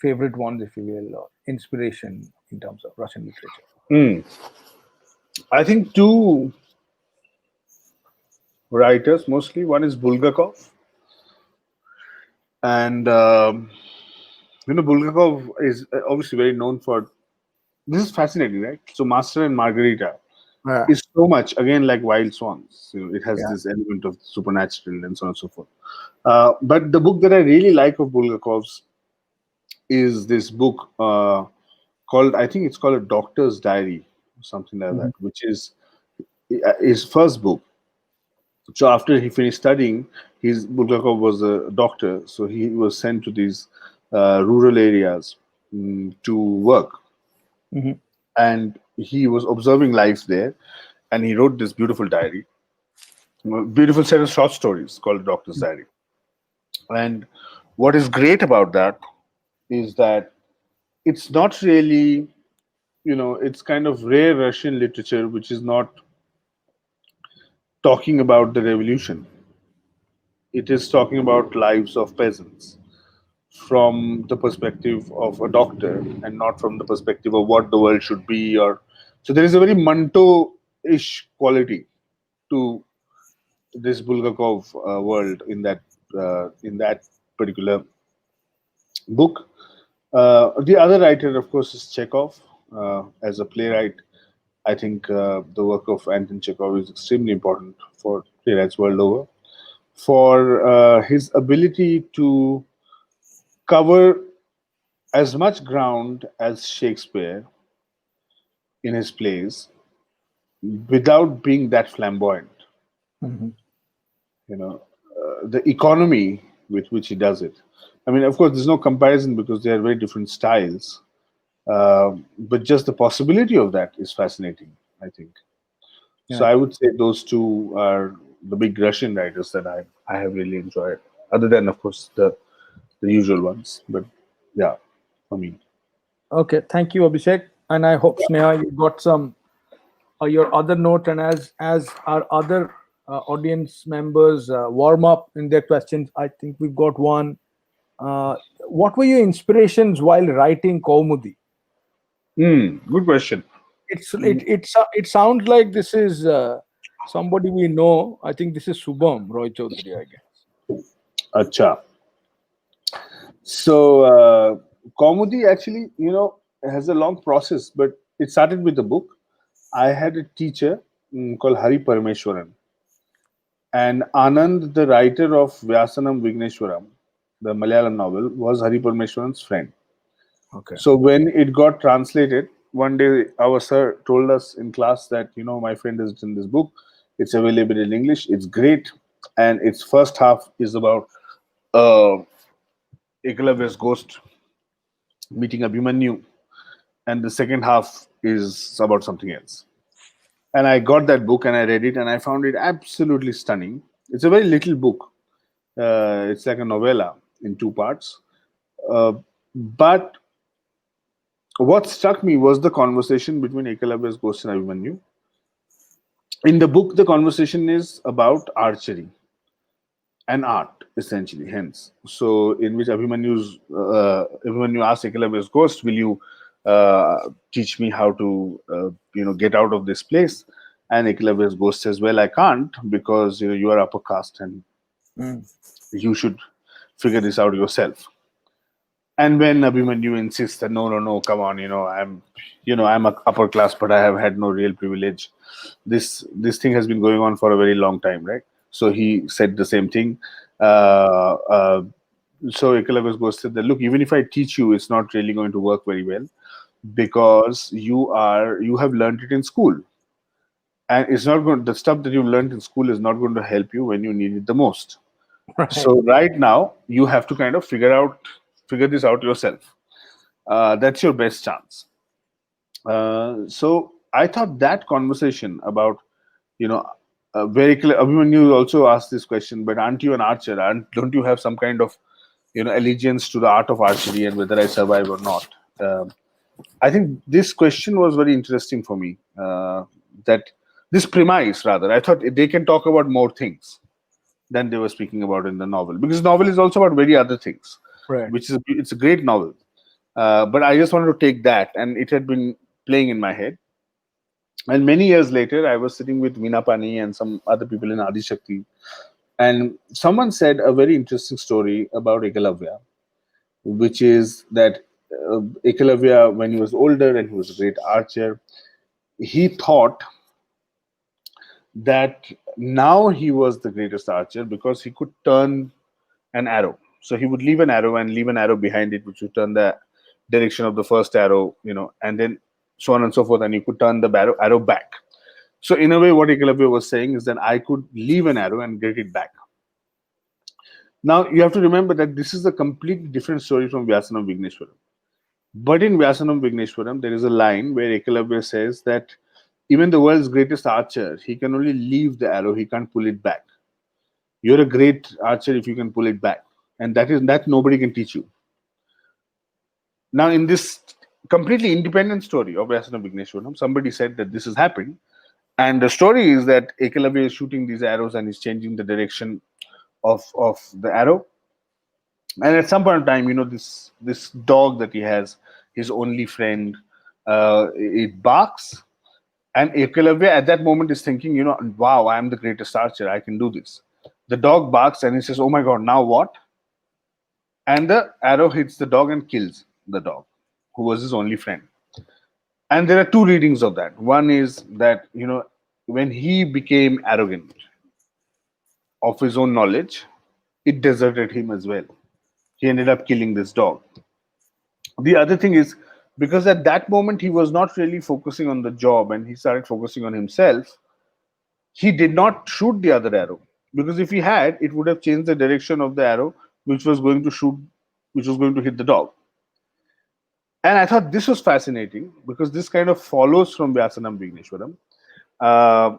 favorite ones, if you will, or inspiration in terms of Russian literature. Hmm. I think two writers mostly. One is Bulgakov, and Bulgakov is obviously very known for. This is fascinating, right? So, Master and Margarita Yeah, is so much again like Wild Swans. It has yeah. this element of supernatural and so on and so forth. But the book that I really like of Bulgakov's is this book called, I think it's called A Doctor's Diary, something like Mhm. that, which is his first book. So after he finished studying, his Bulgakov was a doctor, so he was sent to these rural areas to work, Mhm. and he was observing life there, and he wrote this beautiful diary, beautiful set of short stories called Doctor's Diary. And what is great about that is that it's not really, it's kind of rare Russian literature which is not talking about the revolution. It is talking about lives of peasants from the perspective of a doctor and not from the perspective of what the world should be. Or so there is a very Manto-ish quality to this Bulgakov world in that particular book. The other writer, of course, is Chekhov. As a playwright, I think the work of Anton Chekhov is extremely important for playwrights world over. For his ability to cover as much ground as Shakespeare in his plays without being that flamboyant. Mhm. The economy with which he does it. I mean, of course, there's no comparison because they are very different styles. But just the possibility of that is fascinating, I think. So Yeah. I would say those two are the big Russian writers that I have really enjoyed, other than, of course, the usual ones. But yeah, for me. Okay. Thank you, Abhishek. And I hope Sneha, you got some your other note, and as our other audience members warm up in their questions, I think we've got one. What were your inspirations while writing Kaumudi? Good question. It sounds like this is somebody we know. I think this is Subham Roy Chaudhary, I guess. Acha. So, Kaumudi actually, has a long process, but it started with a book. I had a teacher called Hari Parameshwaran, and Anand, the writer of Vyasanam Vigneshwaram, the Malayalam novel, was Hari Parameshwaran's friend. Okay. So when it got translated, one day our sir told us in class that my friend has written this book. It's available in English. It's great, and its first half is about uh, Eklavya's ghost meeting Abhimanyu, and the second half is about something else. And I got that book and I read it and I found it absolutely stunning. It's a very little book. It's like a novella in two parts. Uh, but what struck me was the conversation between Ekalavya's ghost and Abhimanyu. In the book, the conversation is about archery and art, essentially. Hence, so in which Abhimanyu asks Ekalavya's ghost, "Will you teach me how to, get out of this place?" And Ekalavya's ghost says, "Well, I can't because you are upper caste and Mm. you should figure this out yourself." And when Abhimanyu insists that no, no, no, come on, I'm a upper class, but I have had no real privilege. This thing has been going on for a very long time, right? So he said the same thing. Uh, uh, so Ekalavya's ghost said that, look, even if I teach you, it's not really going to work very well because you have learned it in school, and it's not going. The stuff that you learned in school is not going to help you when you need it the most. Right. So right now, you have to kind of figure this out yourself. That's your best chance. So I thought that conversation about, you know, very clear. Abhimanyu also asked this question, but aren't you an archer? Don't you have some kind of, allegiance to the art of archery and whether I survive or not? I think this question was very interesting for me. That this premise, rather, I thought they can talk about more things than they were speaking about in the novel, because novel is also about very other things, Right. which is it's a great novel. But I just wanted to take that, and it had been playing in my head. And many years later, I was sitting with Meena Pani and some other people in Adi Shakti, and someone said a very interesting story about Ekalavya, which is that Ekalavya, when he was older and he was a great archer, he thought that now he was the greatest archer because he could turn an arrow. So he would leave an arrow and leave an arrow behind it, which would turn the direction of the first arrow, and then so on and so forth, and you could turn the arrow back. So in a way, what Ekalavya was saying is that I could leave an arrow and get it back. Now you have to remember that this is a completely different story from Vyasanam Vigneshwaram. But in Vyasanam Vigneshwaram, there is a line where Ekalavya says that even the world's greatest archer, he can only leave the arrow, he can't pull it back. You're a great archer if you can pull it back. And that nobody can teach you. Now, in this completely independent story of Vyasana Vigneshwaram, somebody said that this has happened. And the story is that Ekalavya is shooting these arrows and is changing the direction of the arrow. And at some point in time, this dog that he has, his only friend, it barks. And Ekalavya at that moment is thinking, wow, I am the greatest archer. I can do this. The dog barks and he says, oh my God, now what? And the arrow hits the dog and kills the dog, who was his only friend. And there are two readings of that. One is that, when he became arrogant of his own knowledge, it deserted him as well. He ended up killing this dog. The other thing is, because at that moment he was not really focusing on the job and he started focusing on himself, he did not shoot the other arrow. Because if he had, it would have changed the direction of the arrow, which was going to shoot, which was going to hit the dog. And I thought this was fascinating because this kind of follows from Vyasanam Vigneshwaram. Uh,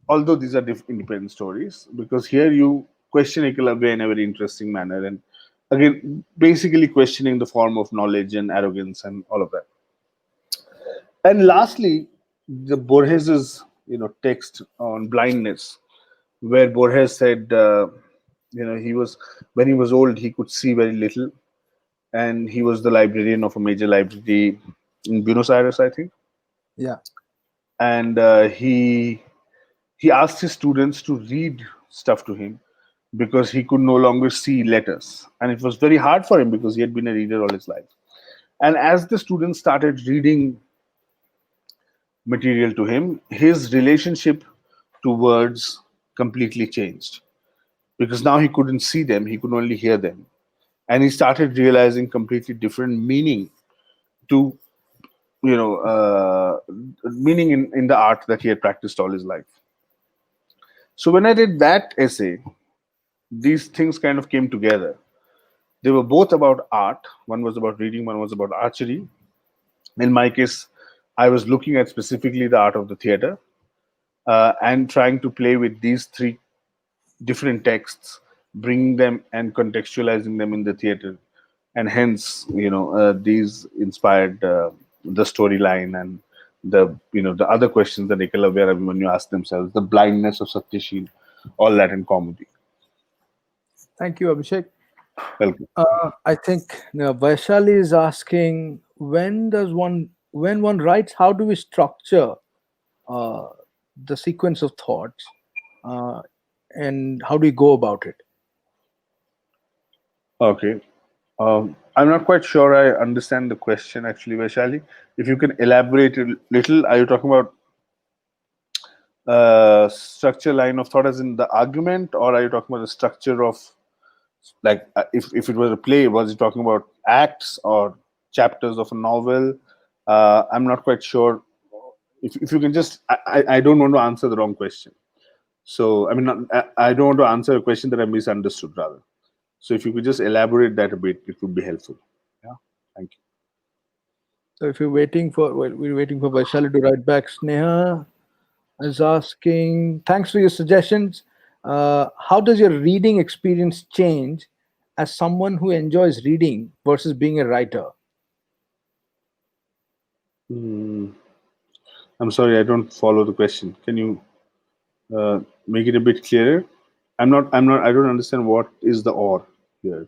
Although these are independent stories, because here you question Ekalavya in a very interesting manner, and again, basically questioning the form of knowledge and arrogance and all of that. And lastly, the Borges's text on blindness, where Borges said, he was when he was old he could see very little, and he was the librarian of a major library in Buenos Aires, I think, Yeah. and he asked his students to read stuff to him because he could no longer see letters, and it was very hard for him because he had been a reader all his life. And as the students started reading material to him, his relationship to words completely changed, because now he couldn't see them, he could only hear them, and he started realizing completely different meaning to meaning in the art that he had practiced all his life. So when I did that essay, these things kind of came together. They were both about art. One was about reading, one was about archery. In my case, I was looking at specifically the art of the theater, and trying to play with these three different texts, bringing them and contextualizing them in the theater. And hence, these inspired the storyline and the other questions that Ekalavya and Abhimanyu asked themselves, the blindness of Satyashil, all that in comedy. Thank you, Abhishek. Welcome. I think Vaishali is asking, when one writes, how do we structure uh, the sequence of thoughts, uh, and how do we go about it? Okay. I'm not quite sure I understand the question actually, Vaishali. If you can elaborate a little, are you talking about structure line of thought as in the argument, or are you talking about the structure of, like, if it was a play, was it talking about acts or chapters of a novel? I'm not quite sure. If you can just, I don't want to answer the wrong question. So, I mean, I don't want to answer a question that I misunderstood, rather. So, if you could just elaborate that a bit, it would be helpful. Yeah. Thank you. So if you're waiting for, well, we're waiting for Vaishali to write back. Sneha is asking, thanks for your suggestions. How does your reading experience change as someone who enjoys reading versus being a writer? Mm, I'm sorry, I don't follow the question. Can you make it a bit clearer? I don't understand what is the or here.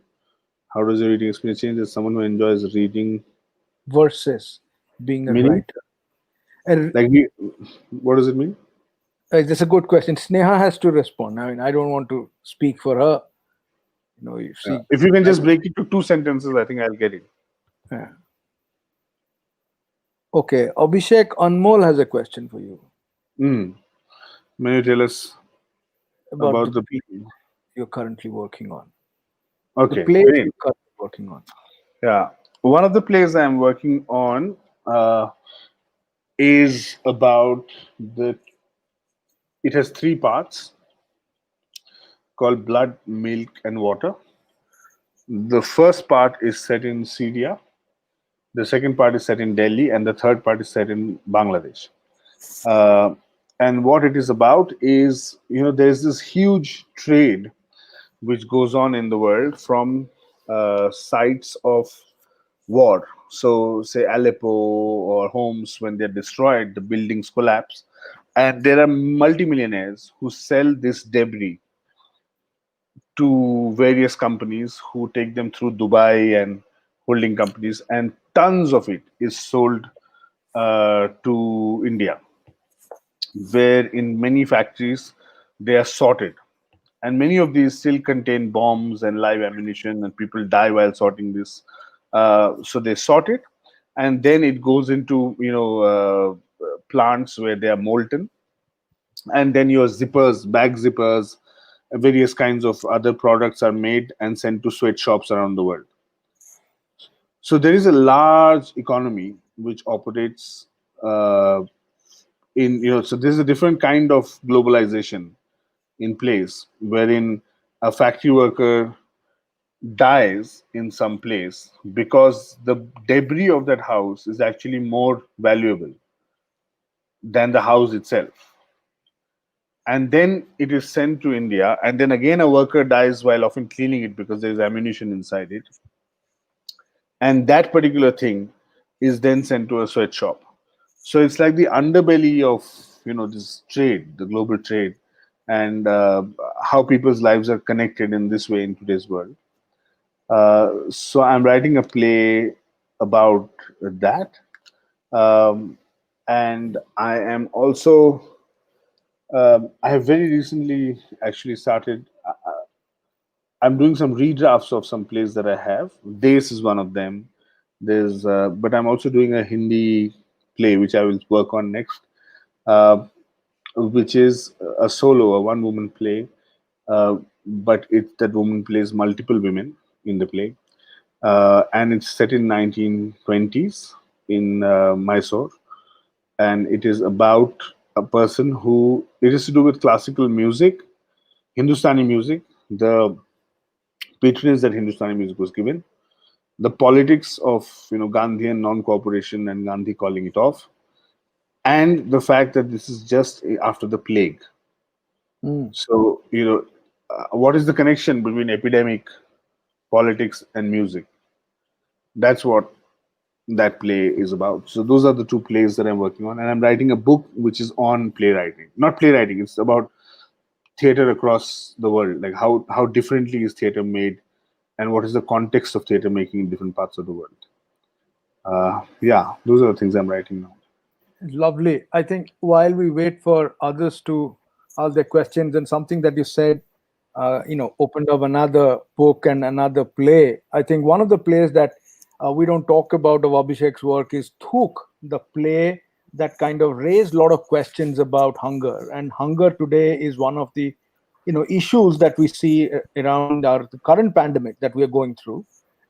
How does your reading experience change as someone who enjoys reading? versus being a Meaning? writer? And Like, what does it mean? that's a good question. Sneha has to respond. I mean, I don't want to speak for her. You see, If you can I, just break it to two sentences, I think I'll get it. yeah. Okay, Abhishek Anmol has a question for you Mm. May you tell us about about the the. play you're currently working on. The Okay, play great. you're currently working on. Yeah. One of the plays I'm working on is about the. It has three parts called Blood, Milk, and Water. The first part is set in Syria, the second part is set in Delhi, and the third part is set in Bangladesh. Uh, and what it is about is, there's this huge trade which goes on in the world from sites of war. So, say Aleppo or Homs, when they're destroyed, the buildings collapse, and there are multimillionaires who sell this debris to various companies who take them through Dubai and holding companies, and tons of it is sold to India, where in many factories they are sorted. And many of these still contain bombs and live ammunition, and people die while sorting this. So they sort it, and then it goes into plants where they are molten, and then your zippers, bag zippers, various kinds of other products are made and sent to sweatshops around the world. So there is a large economy which operates uh, so there's a different kind of globalization in place, wherein a factory worker dies in some place because the debris of that house is actually more valuable than the house itself. And then it is sent to India, and then again a worker dies while often cleaning it because there is ammunition inside it, and that particular thing is then sent to a sweatshop. So it's like the underbelly of this trade, the global trade, and how people's lives are connected in this way in today's world. So I'm writing a play about that, um, and I am also I have very recently actually started. I'm doing some redrafts of some plays that I have. This is one of them. But I'm also doing a Hindi play which I will work on next, uh, which is a solo, a one-woman play. But that woman plays multiple women in the play, and it's set in 1920s in Mysore, and it is about a person who it is to do with classical music, Hindustani music, the patronage that Hindustani music was given, the politics of Gandhian non-cooperation and Gandhi calling it off, and the fact that this is just after the plague. Mm. So what is the connection between epidemic, politics, and music? That's what that play is about. So those are the two plays that I'm working on, and I'm writing a book which is on playwriting. Not playwriting; it's about theater across the world, like how differently is theater made, and what is the context of theater making in different parts of the world. Yeah, those are the things I'm writing now. Lovely. I think while we wait for others to ask their questions, and something that you said, opened up another book and another play. I think one of the plays that we don't talk about of Abhishek's work is Thuk, the play that kind of raised a lot of questions about hunger. And hunger today is one of the issues that we see around our the current pandemic that we are going through,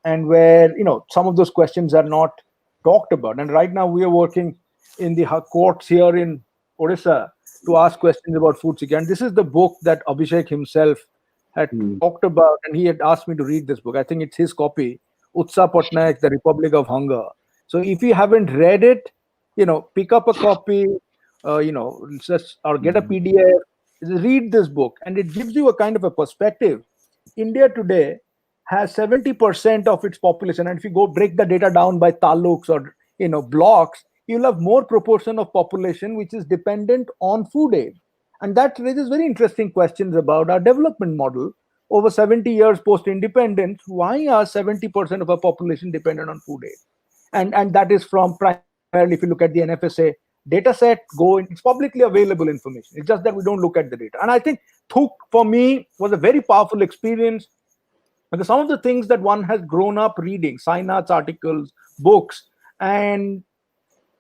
and where some of those questions are not talked about. And right now we are working in the courts here in Odisha to ask questions about food security. And this is the book that Abhishek himself had Hmm. talked about, and he had asked me to read this book. I think it's his copy, Utsa Patnaik, The Republic of Hunger. So if you haven't read it, pick up a copy, just or get a PDF, read this book, and it gives you a kind of a perspective. India today has 70% of its population, and if you go break the data down by taluks or blocks, you'll have more proportion of population which is dependent on food aid. And that raises very interesting questions about our development model. Over 70 years post independence, why are 70% of our population dependent on food aid? And that is from primarily, if you look at the NFSA data set, it's publicly available information. It's just that we don't look at the data. And I think Thuk for me was a very powerful experience, because some of the things that one has grown up reading, Sainath's articles, books, and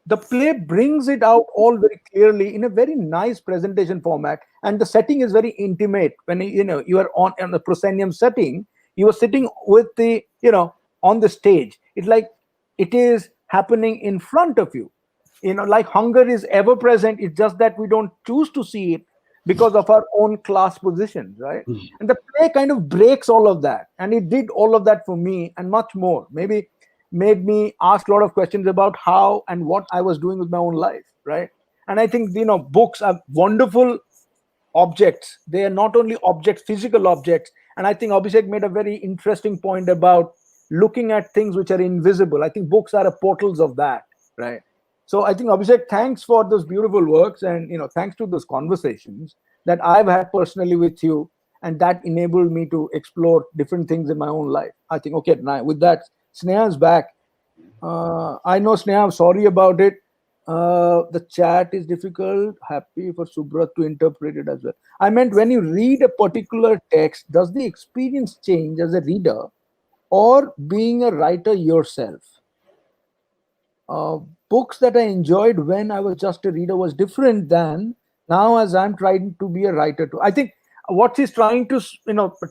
the play brings it out all very clearly in a very nice presentation format. And the setting is very intimate. When you are on the proscenium setting, you are sitting with the on the stage. It's like it is happening in front of you. Like hunger is ever present. It's just that we don't choose to see it because of our own class positions, right? And the play kind of breaks all of that, and it did all of that for me and much more. Maybe made me ask a lot of questions about how and what I was doing with my own life, right? And I think books are wonderful objects. They are not only objects, physical objects. And I think Abhishek made a very interesting point about looking at things which are invisible. I think books are a portals of that, right? So I think Abhishek, thanks for those beautiful works, and thanks to those conversations that I've had personally with you, and that enabled me to explore different things in my own life. I think, okay, now with that, Sneha's back. I know, Sneha, I'm sorry about it. The chat is difficult. Happy for Subrat to interpret it as well. I meant, when you read a particular text, does the experience change as a reader or being a writer yourself? Uh, Books that I enjoyed when I was just a reader was different than now as I'm trying to be a writer too. I think what he's trying to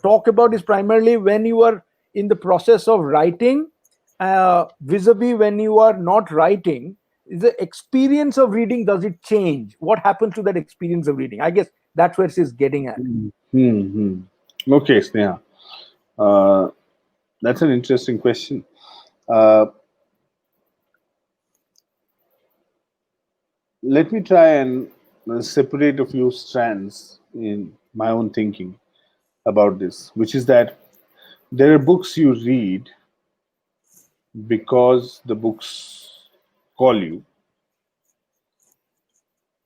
talk about is primarily when you are in the process of writing, vis-a-vis when you are not writing. The experience of reading, does it change? What happens to that experience of reading? I guess that's where she's getting at. Hmm. Okay, Sneha. Uh, that's an interesting question. Uh, Let me try and separate a few strands in my own thinking about this, which is that there are books you read because the books call you,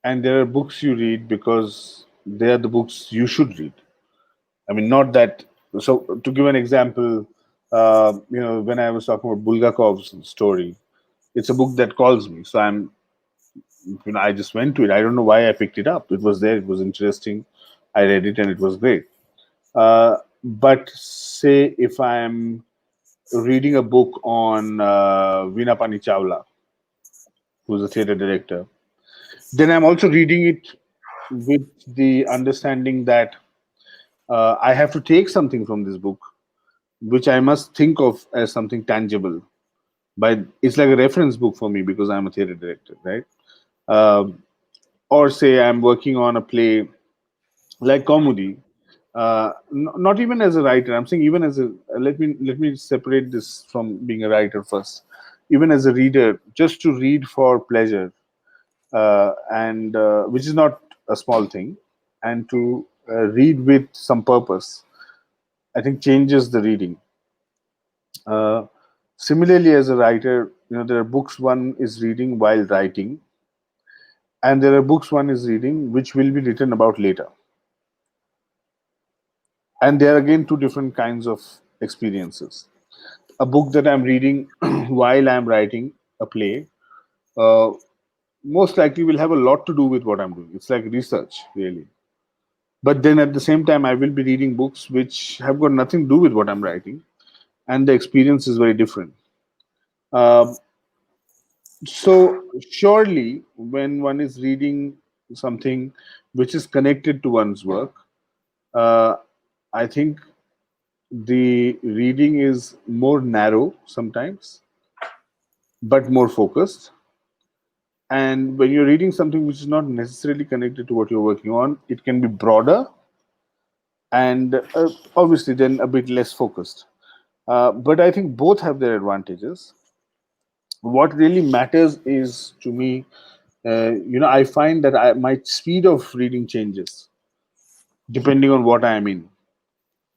and there are books you read because they are the books you should read. I mean, not that. So, to give an example, when I was talking about Bulgakov's story, it's a book that calls me. So I just went to it. I don't know why I picked it up. It was there. It was interesting. I read it, and it was great. But say if I'm reading a book on Veena Pani Chawla, who's a theater director, then I'm also reading it with the understanding that I have to take something from this book, which I must think of as something tangible. But it's like a reference book for me because I'm a theater director, right? Um or say I'm working on a play like Comedy, not even as a writer. I'm saying even as a let me separate this from being a writer first. Even as a reader, just to read for pleasure, and which is not a small thing, and to read with some purpose, I think changes the reading. Uh, Similarly, as a writer, there are books one is reading while writing, and there are books one is reading which will be written about later. And there are again two different kinds of experiences. A book that I'm reading while I'm writing a play uh, most likely will have a lot to do with what I'm doing. It's like research, really. But then at the same time, I will be reading books which have got nothing to do with what I'm writing, and the experience is very different. Um so, surely, when one is reading something which is connected to one's work, uh, I think the reading is more narrow sometimes, but more focused. And when you're reading something which is not necessarily connected to what you're working on, it can be broader and obviously then a bit less focused. But I think both have their advantages. What really matters is to me, I find that my speed of reading changes depending on what I'm in.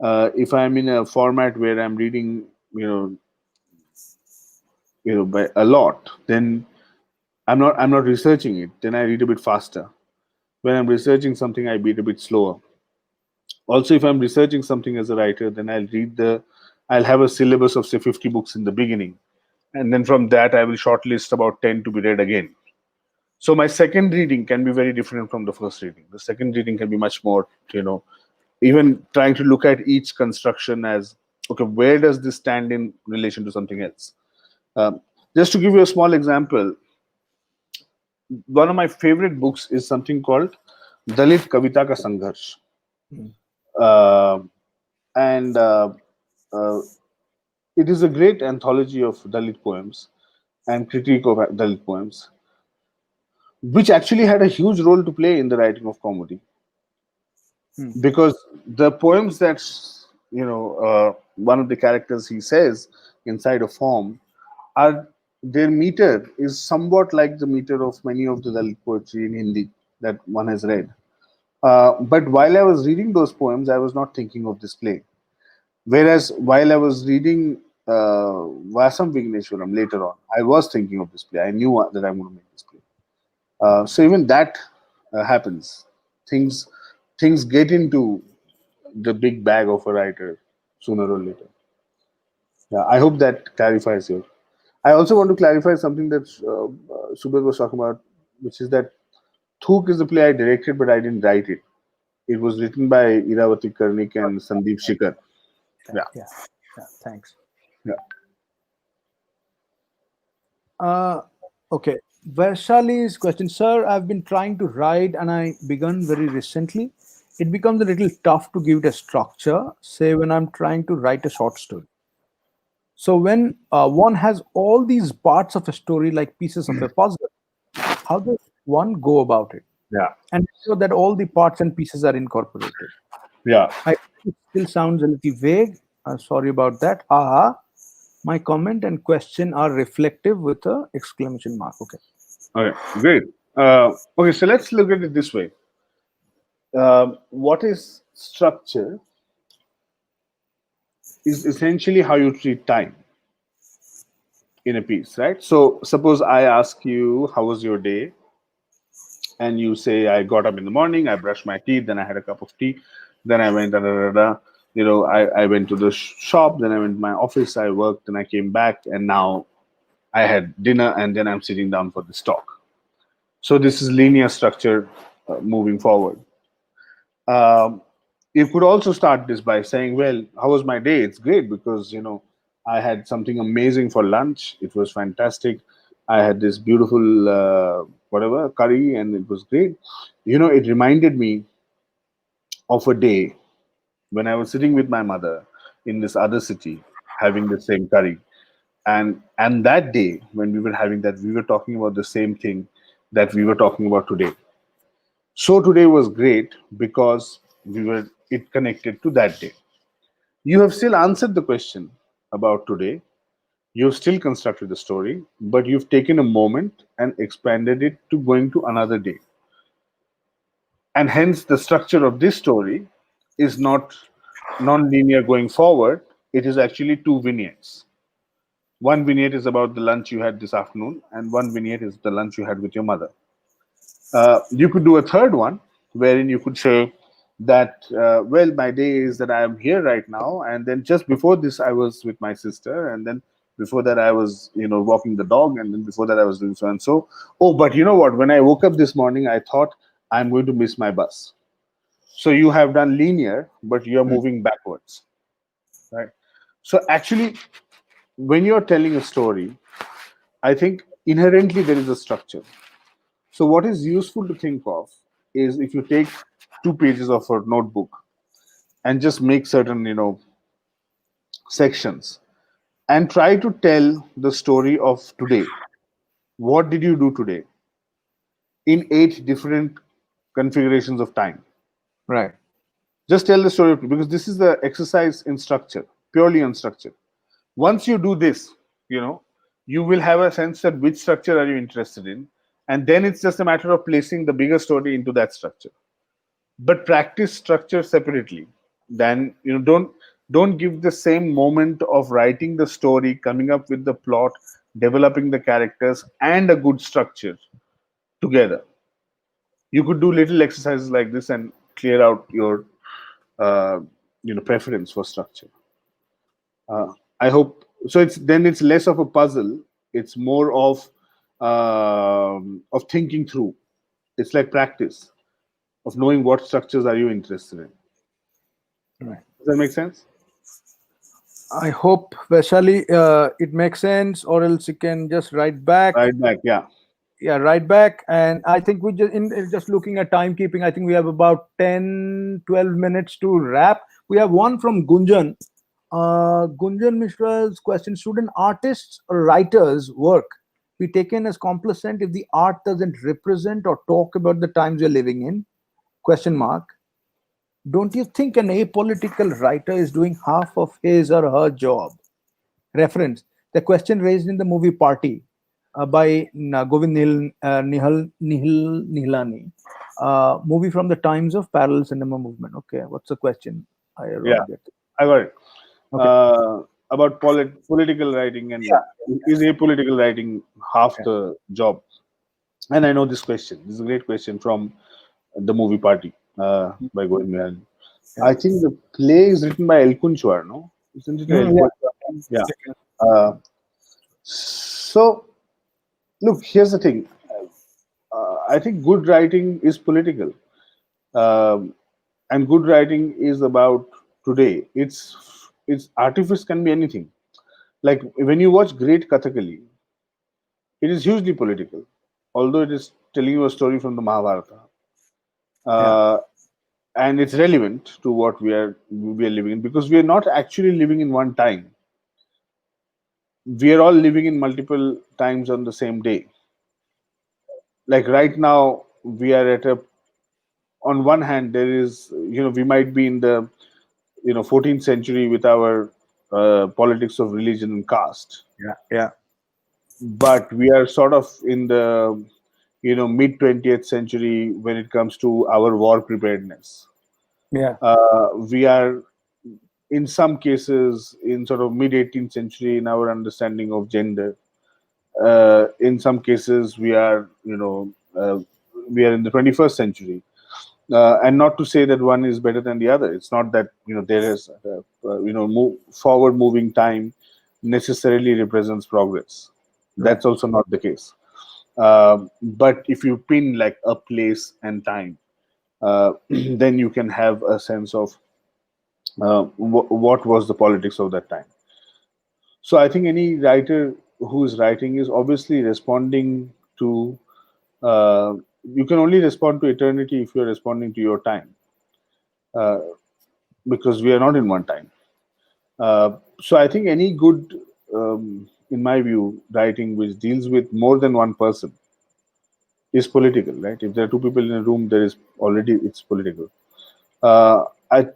If I'm in a format where I'm reading, by a lot, then I'm not researching it, then I read a bit faster. When I'm researching something, I read a bit slower. Also, if I'm researching something as a writer, then I'll have a syllabus of say 50 books in the beginning, and then from that I will shortlist about 10 to be read again. So my second reading can be very different from the first reading. The second reading can be much more, even trying to look at each construction as, okay, where does this stand in relation to something else? Um, just to give you a small example, one of my favorite books is something called Dalit Kavita Ka Sangharsh. Mm. Uh, and uh, It is a great anthology of Dalit poems and critique of Dalit poems, which actually had a huge role to play in the writing of comedy. Mm. Because the poems that one of the characters he says inside a form are, their meter is somewhat like the meter of many of the Dalit poetry in Hindi that one has read. But while I was reading those poems, I was not thinking of this play. Whereas while I was reading Vasam Vigneshwaram later on, I was thinking of this play. I knew that I'm going to make this play. So even that happens. Things things get into the big bag of a writer sooner or later. Yeah, I hope that clarifies you. I also want to clarify something that Subir was talking about, which is that Thuk is the play I directed, but I didn't write it. It was written by Iravati Karnik and Sandeep Shikhar. Yeah, Yeah. Yeah. Thanks. yeah. Uh, okay. Vaishali's question, sir. I've been trying to write, and I begun very recently. It becomes a little tough to give it a structure. Say when I'm trying to write a short story. So when one has all these parts of a story like pieces of a puzzle, how does one go about it Yeah, and ensure that all the parts and pieces are incorporated? yeah. I it still sounds a little vague. Sorry about that. Haha. My comment and question are reflective with a exclamation mark. Okay. Okay, great. Okay, so let's look at it this way. What is structure is essentially how you treat time in a piece, right? So suppose I ask you, how was your day? And you say, I got up in the morning, I brushed my teeth, then I had a cup of tea, then I went, da, da, da, da. I went to the shop, then I went to my office, I worked, then I came back, and now I had dinner, and then I'm sitting down for this talk. So this is linear structure moving forward. Um, you could also start this by saying, well, how was my day? It's great because I had something amazing for lunch. It was fantastic. I had this beautiful whatever curry, and it was great. It reminded me of a day when I was sitting with my mother in this other city having the same curry. And that day when we were having that, we were talking about the same thing that we were talking about today. So today was great because it connected to that day. You have still answered the question about today. You've still constructed the story, but you've taken a moment and expanded it to going to another day. And hence the structure of this story is not non-linear going forward. It is actually two vignettes. One vignette is about the lunch you had this afternoon, and one vignette is the lunch you had with your mother. You could do a third one wherein you could say that, well, my day is that I am here right now, and then just before this, I was with my sister, and then before that, I was, walking the dog, and then before that, I was doing so and so. Oh, but you know what? When I woke up this morning, I thought I'm going to miss my bus. So you have done linear, but you are Mm. moving backwards, right? So actually, when you're telling a story, I think inherently there is a structure. So what is useful to think of is if you take 2 pages of a notebook and just make certain, sections and try to tell the story of today. What did you do today in 8 different configurations of time? Right. Just tell the story because this is the exercise in structure, purely on structure. Once you do this, you know, you will have a sense that which structure are you interested in, and then it's just a matter of placing the bigger story into that structure. But practice structure separately. Then don't. Don't give the same moment of writing the story, coming up with the plot, developing the characters, and a good structure together. You could do little exercises like this and clear out your uh, preference for structure. I hope so. It's less of a puzzle. It's more of thinking through. It's like practice of knowing what structures are you interested in. Right. Does that make sense? I hope, Vaishali, it makes sense, or else you can just write back. Right back, yeah, Yeah, right back. And I think we just, just looking at timekeeping, I think we have about 10-12 minutes to wrap. We have one from Gunjan. Gunjan Mishra's question: should an artist's or writer's work be taken as complacent if the art doesn't represent or talk about the times we're living in? Question mark. Don't you think an apolitical writer is doing half of his or her job? Reference: the question raised in the movie Party by Govind Nihilani, movie from the times of parallel cinema movement. Okay, what's the question? I yeah. don't get it. I got it. Okay. About political writing, and is apolitical writing half the job? And I know this question. This is a great question from the movie Party by Govind Nihilani. Yeah. I think the play is written by Elkun Chouar, no? Isn't it Mm, Elkun? Yeah. Uh, so, look, here's the thing. I think good writing is political, um, and good writing is about today. It's artifice can be anything. Like when you watch great Kathakali, it is hugely political, although it is telling you a story from the Mahabharata, Yeah. uh, and it's relevant to what we are living in, because we are not actually living in one time. We are all living in multiple times on the same day. Like right now, we are at a on one hand there is, we might be in the 14th century with our politics of religion and caste, Yeah. Yeah. but we are sort of in the mid 20th century when it comes to our war preparedness. Yeah. We are in some cases in sort of mid 18th century in our understanding of gender. In some cases we are in the 21st century. And not to say that one is better than the other. It's not that there is forward moving time necessarily represents progress. Right. That's also not the case. But if you pin like a place and time, then you can have a sense of what was the politics of that time. So I think any writer who is writing is obviously responding to. You can only respond to eternity if you are responding to your time, uh, because we are not in one time. So I think any good, in my view, writing which deals with more than one person is political, right? If there are two people in a room, there is already it's political. Uh, I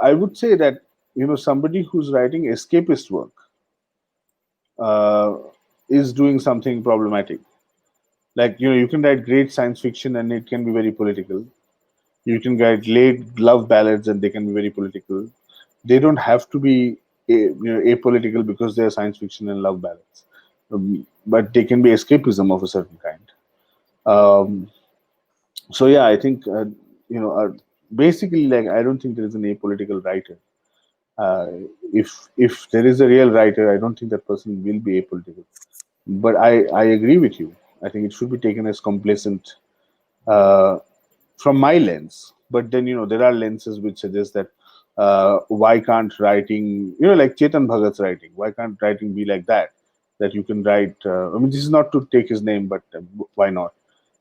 I would say that somebody who's writing escapist work uh, is doing something problematic. Like you can write great science fiction and it can be very political. You can write late love ballads and they can be very political. They don't have to be apolitical because they are science fiction and love ballads, but they can be escapism of a certain kind. Um, so yeah, I think you know uh, basically, like, I don't think there is an apolitical writer. Uh, if there is a real writer, I don't think that person will be apolitical. But I agree with you. I think it should be taken as complacent uh, from my lens. But then there are lenses which suggest that why can't writing, like Chetan Bhagat's writing, why can't writing be like that? That you can write. I mean, this is not to take his name, but why not?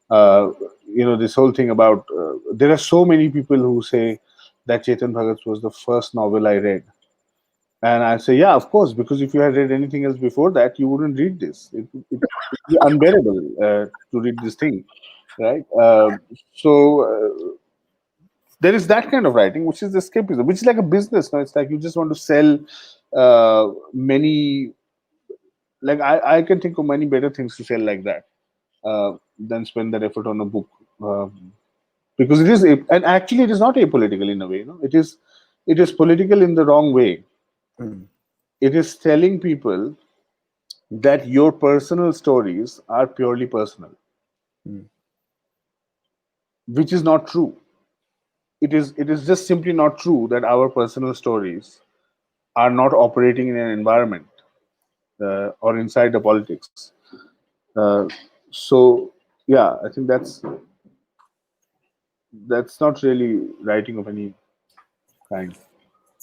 Uh, this whole thing about there are so many people who say that Chetan Bhagat was the first novel I read, and I say, yeah, of course, because if you had read anything else before that, you wouldn't read this. It would be unbearable to read this thing, right? So there is that kind of writing, which is escapism, which is like a business. No, it's like you just want to sell many. Like I can think of many better things to sell like that than spend that effort on a book, because it is, and actually it is not apolitical in a way. It is political in the wrong way. Mm, It is telling people that your personal stories are purely personal, mm, which is not true. It is just simply not true that our personal stories are not operating in an environment or inside the politics. Uh, so yeah, I think that's not really writing of any kind.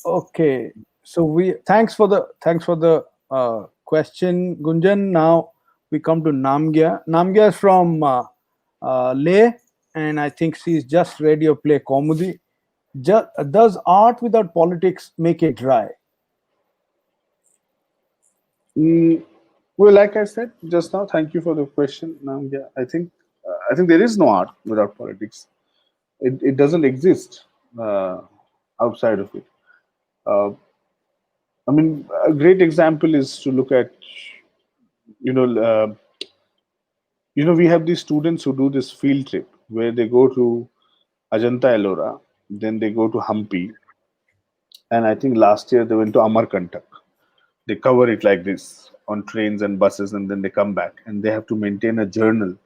okay, so we thanks for the question, Gunjan. Now we come to Namgya. Namgya is from Leh, and I think she's just read your play Comedy. Does art without politics make it dry? Mm, well, like I said just now, thank you for the question. Now, yeah, I think there is no art without politics. It doesn't exist uh, outside of it. Uh, I mean, a great example is to look at, you know, we have these students who do this field trip where they go to Ajanta Ellora, then they go to Hampi, and I think last year they went to Amarkantak. They cover it like this on trains and buses, and then they come back and they have to maintain a journal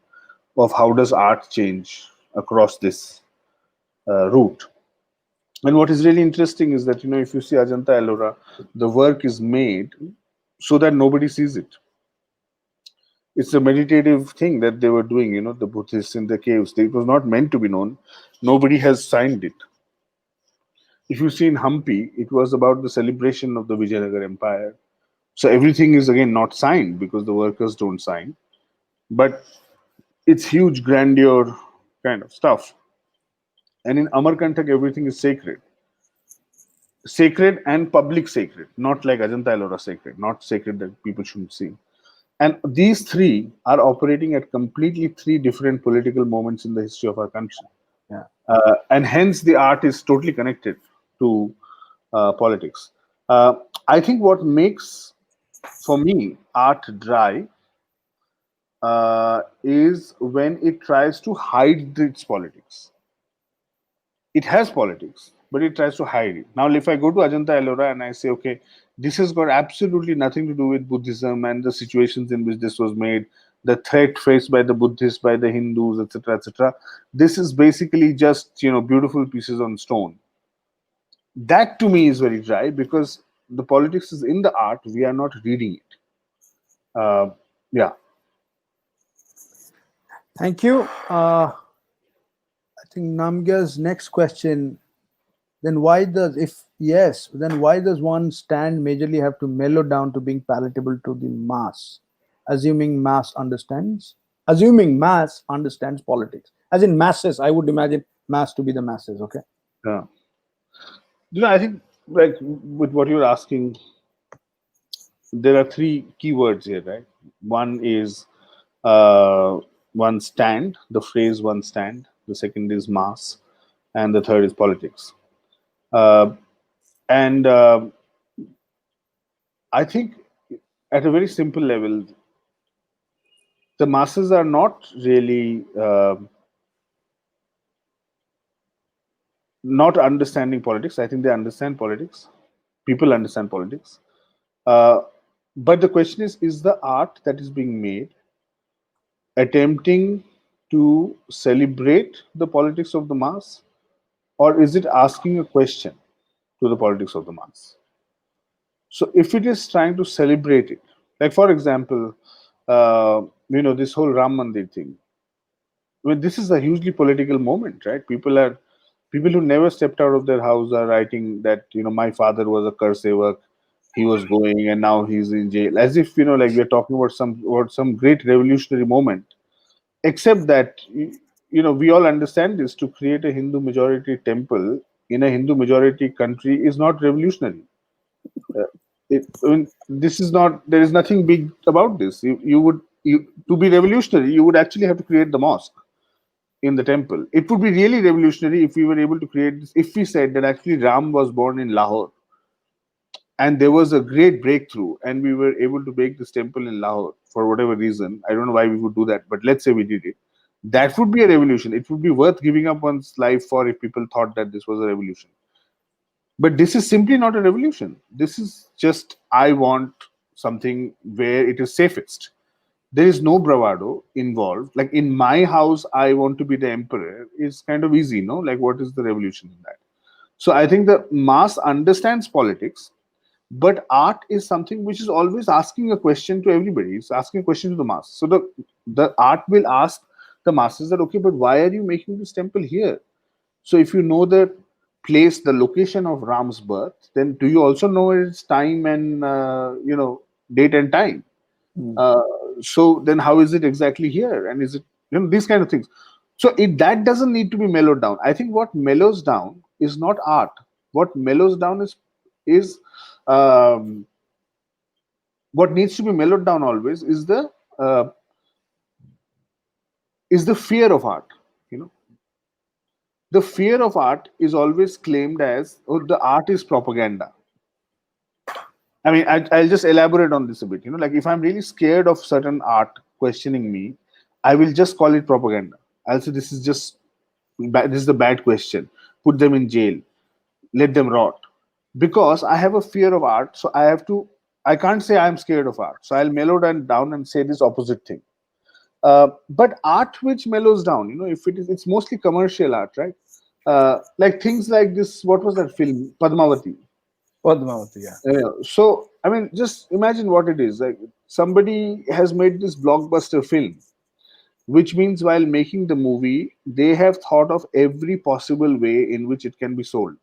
of how does art change across this route. And what is really interesting is that if you see Ajanta Ellora, the work is made so that nobody sees it. It's a meditative thing that they were doing. The Buddhists in the caves. It was not meant to be known. Nobody has signed it. If you see in Hampi, it was about the celebration of the Vijayanagar Empire. So everything is again not signed because the workers don't sign, but it's huge grandeur kind of stuff. And in Amarkantak, everything is sacred and public sacred, not like Ajanta Ellora sacred, not sacred that people shouldn't see. And these three are operating at completely three different political moments in the history of our country. Yeah. And hence the art is totally connected to politics. Uh, I think what makes, for me, art dry is when it tries to hide its politics. It has politics, but it tries to hide it. Now, if I go to Ajanta Ellora and I say, okay, this has got absolutely nothing to do with Buddhism and the situations in which this was made, the threat faced by the Buddhists, by the Hindus, etc., etc. This is basically just beautiful pieces on stone. That to me is very dry because the politics is in the art. We are not reading it. Yeah. Thank you. I think Namgya's next question. Then why does, if yes, then why does one stand majorly have to mellow down to being palatable to the mass, assuming mass understands politics, as in masses? I would imagine mass to be the masses. Okay. Yeah. I think like with what you're asking, there are three keywords here, right? One is uh, one stand, the phrase one stand. The second is mass, and the third is politics. Uh, and I think at a very simple level, the masses are not really not understanding politics. I think they understand politics. People understand politics. Uh, but the question is the art that is being made attempting to celebrate the politics of the mass, or is it asking a question to the politics of the mass? So if it is trying to celebrate it, like for example, this whole Ram Mandir thing. I mean, this is a hugely political moment, right? People who never stepped out of their house are writing that my father was a Karsevak, he was going and now he's in jail, as if like we're talking about some great revolutionary moment. Except that we all understand this: to create a Hindu majority temple in a Hindu majority country is not revolutionary. I mean, this is not. There is nothing big about this. To be revolutionary, you would actually have to create the mosque in the temple. It would be really revolutionary if we were able to create this. If we said that actually Ram was born in Lahore and there was a great breakthrough and we were able to make this temple in Lahore for whatever reason. I don't know why we would do that, but let's say we did it. That would be a revolution. It would be worth giving up one's life for if people thought that this was a revolution. But this is simply not a revolution. This is just, I want something where it is safest. There is no bravado involved. Like in my house, I want to be the emperor is kind of easy, no? Like, what is the revolution in that? So I think the mass understands politics, but art is something which is always asking a question to everybody. It's asking a question to the mass. So the art will ask the masses that, okay, but why are you making this temple here? So if you know the place, the location of Ram's birth, then do you also know its time and date and time? Mm. Uh, so then how is it exactly here? And is it, these kind of things? So that doesn't need to be mellowed down. I think what mellows down is not art. What mellows down is um, what needs to be mellowed down always uh, is the fear of art. You know, the fear of art is always claimed as, oh, the art is propaganda. I mean, I'll just elaborate on this a bit. Like if I'm really scared of certain art questioning me, I will just call it propaganda. I'll say this is just bad, this is a bad question. Put them in jail. Let them rot. Because I have a fear of art, so I can't say I'm scared of art. So I'll mellow down and say this opposite thing. But art which mellows down, if it's mostly commercial art, right? Like things like this. What was that film, Padmavati? Padmavati, yeah. So I mean, just imagine what it is. Like somebody has made this blockbuster film, which means while making the movie, they have thought of every possible way in which it can be sold.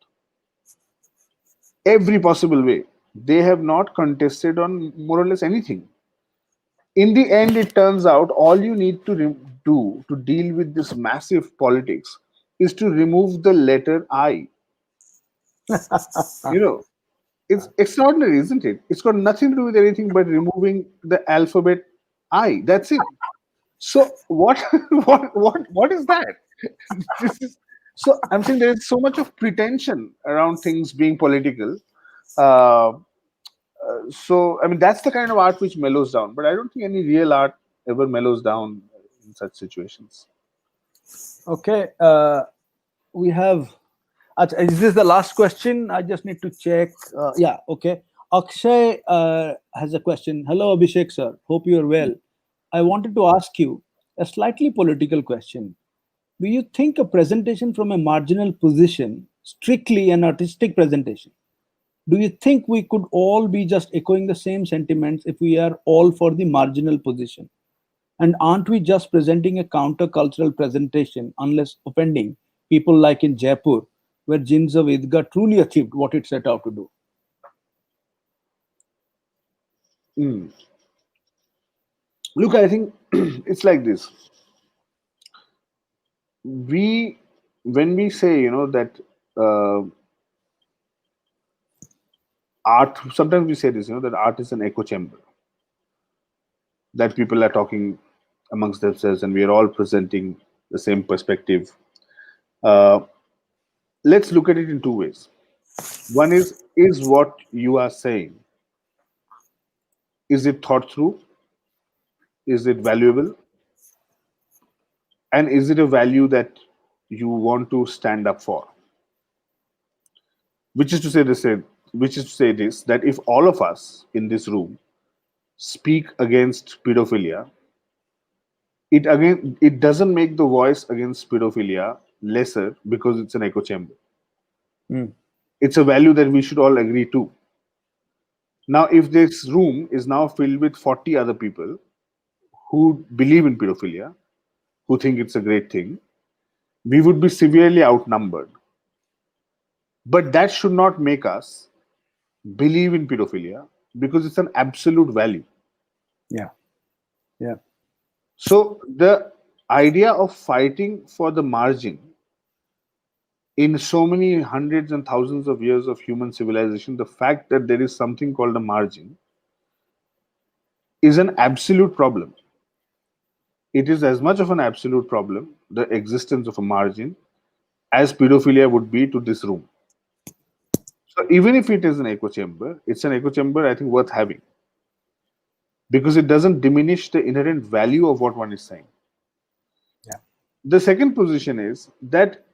Every possible way. They have not contested on more or less anything. In the end, it turns out all you need to do to deal with this massive politics is to remove the letter I. You know, it's extraordinary, isn't it? It's got nothing to do with anything but removing the alphabet I. That's it. So what what is that? This is, so I'm saying there is so much of pretension around things being political. Uh, so I mean that's the kind of art which mellows down. But I don't think any real art ever mellows down in such situations. Okay. We have. Is this the last question? I just need to check. Yeah. Okay. Akshay has a question. Hello, Abhishek sir. Hope you are well. I wanted to ask you a slightly political question. Do you think a presentation from a marginal position, strictly an artistic presentation, do you think we could all be just echoing the same sentiments if we are all for the marginal position? And aren't we just presenting a countercultural presentation unless offending people like in Jaipur, where Djinns of Eidgah truly achieved what it set out to do? Mm. Look, I think it's like this. We when we say that uh, art, sometimes we say this, that art is an echo chamber, that people are talking amongst themselves and we are all presenting the same perspective. Uh, let's look at it in two ways. One is what you are saying, is it thought through, is it valuable, and is it a value that you want to stand up for? Which is to say this, that if all of us in this room speak against pedophilia, it doesn't make the voice against pedophilia lesser because it's an echo chamber. Mm. It's a value that we should all agree to. Now, if this room is now filled with 40 other people who believe in pedophilia, who think it's a great thing, we would be severely outnumbered. But that should not make us believe in pedophilia because it's an absolute value. Yeah. Yeah. So the idea of fighting for the margin in so many hundreds and thousands of years of human civilization, the fact that there is something called a margin is an absolute problem. It is as much of an absolute problem, the existence of a margin, as pedophilia would be to this room. So even if it is an echo chamber, it's an echo chamber I think worth having because it doesn't diminish the inherent value of what one is saying. Yeah. The second position is that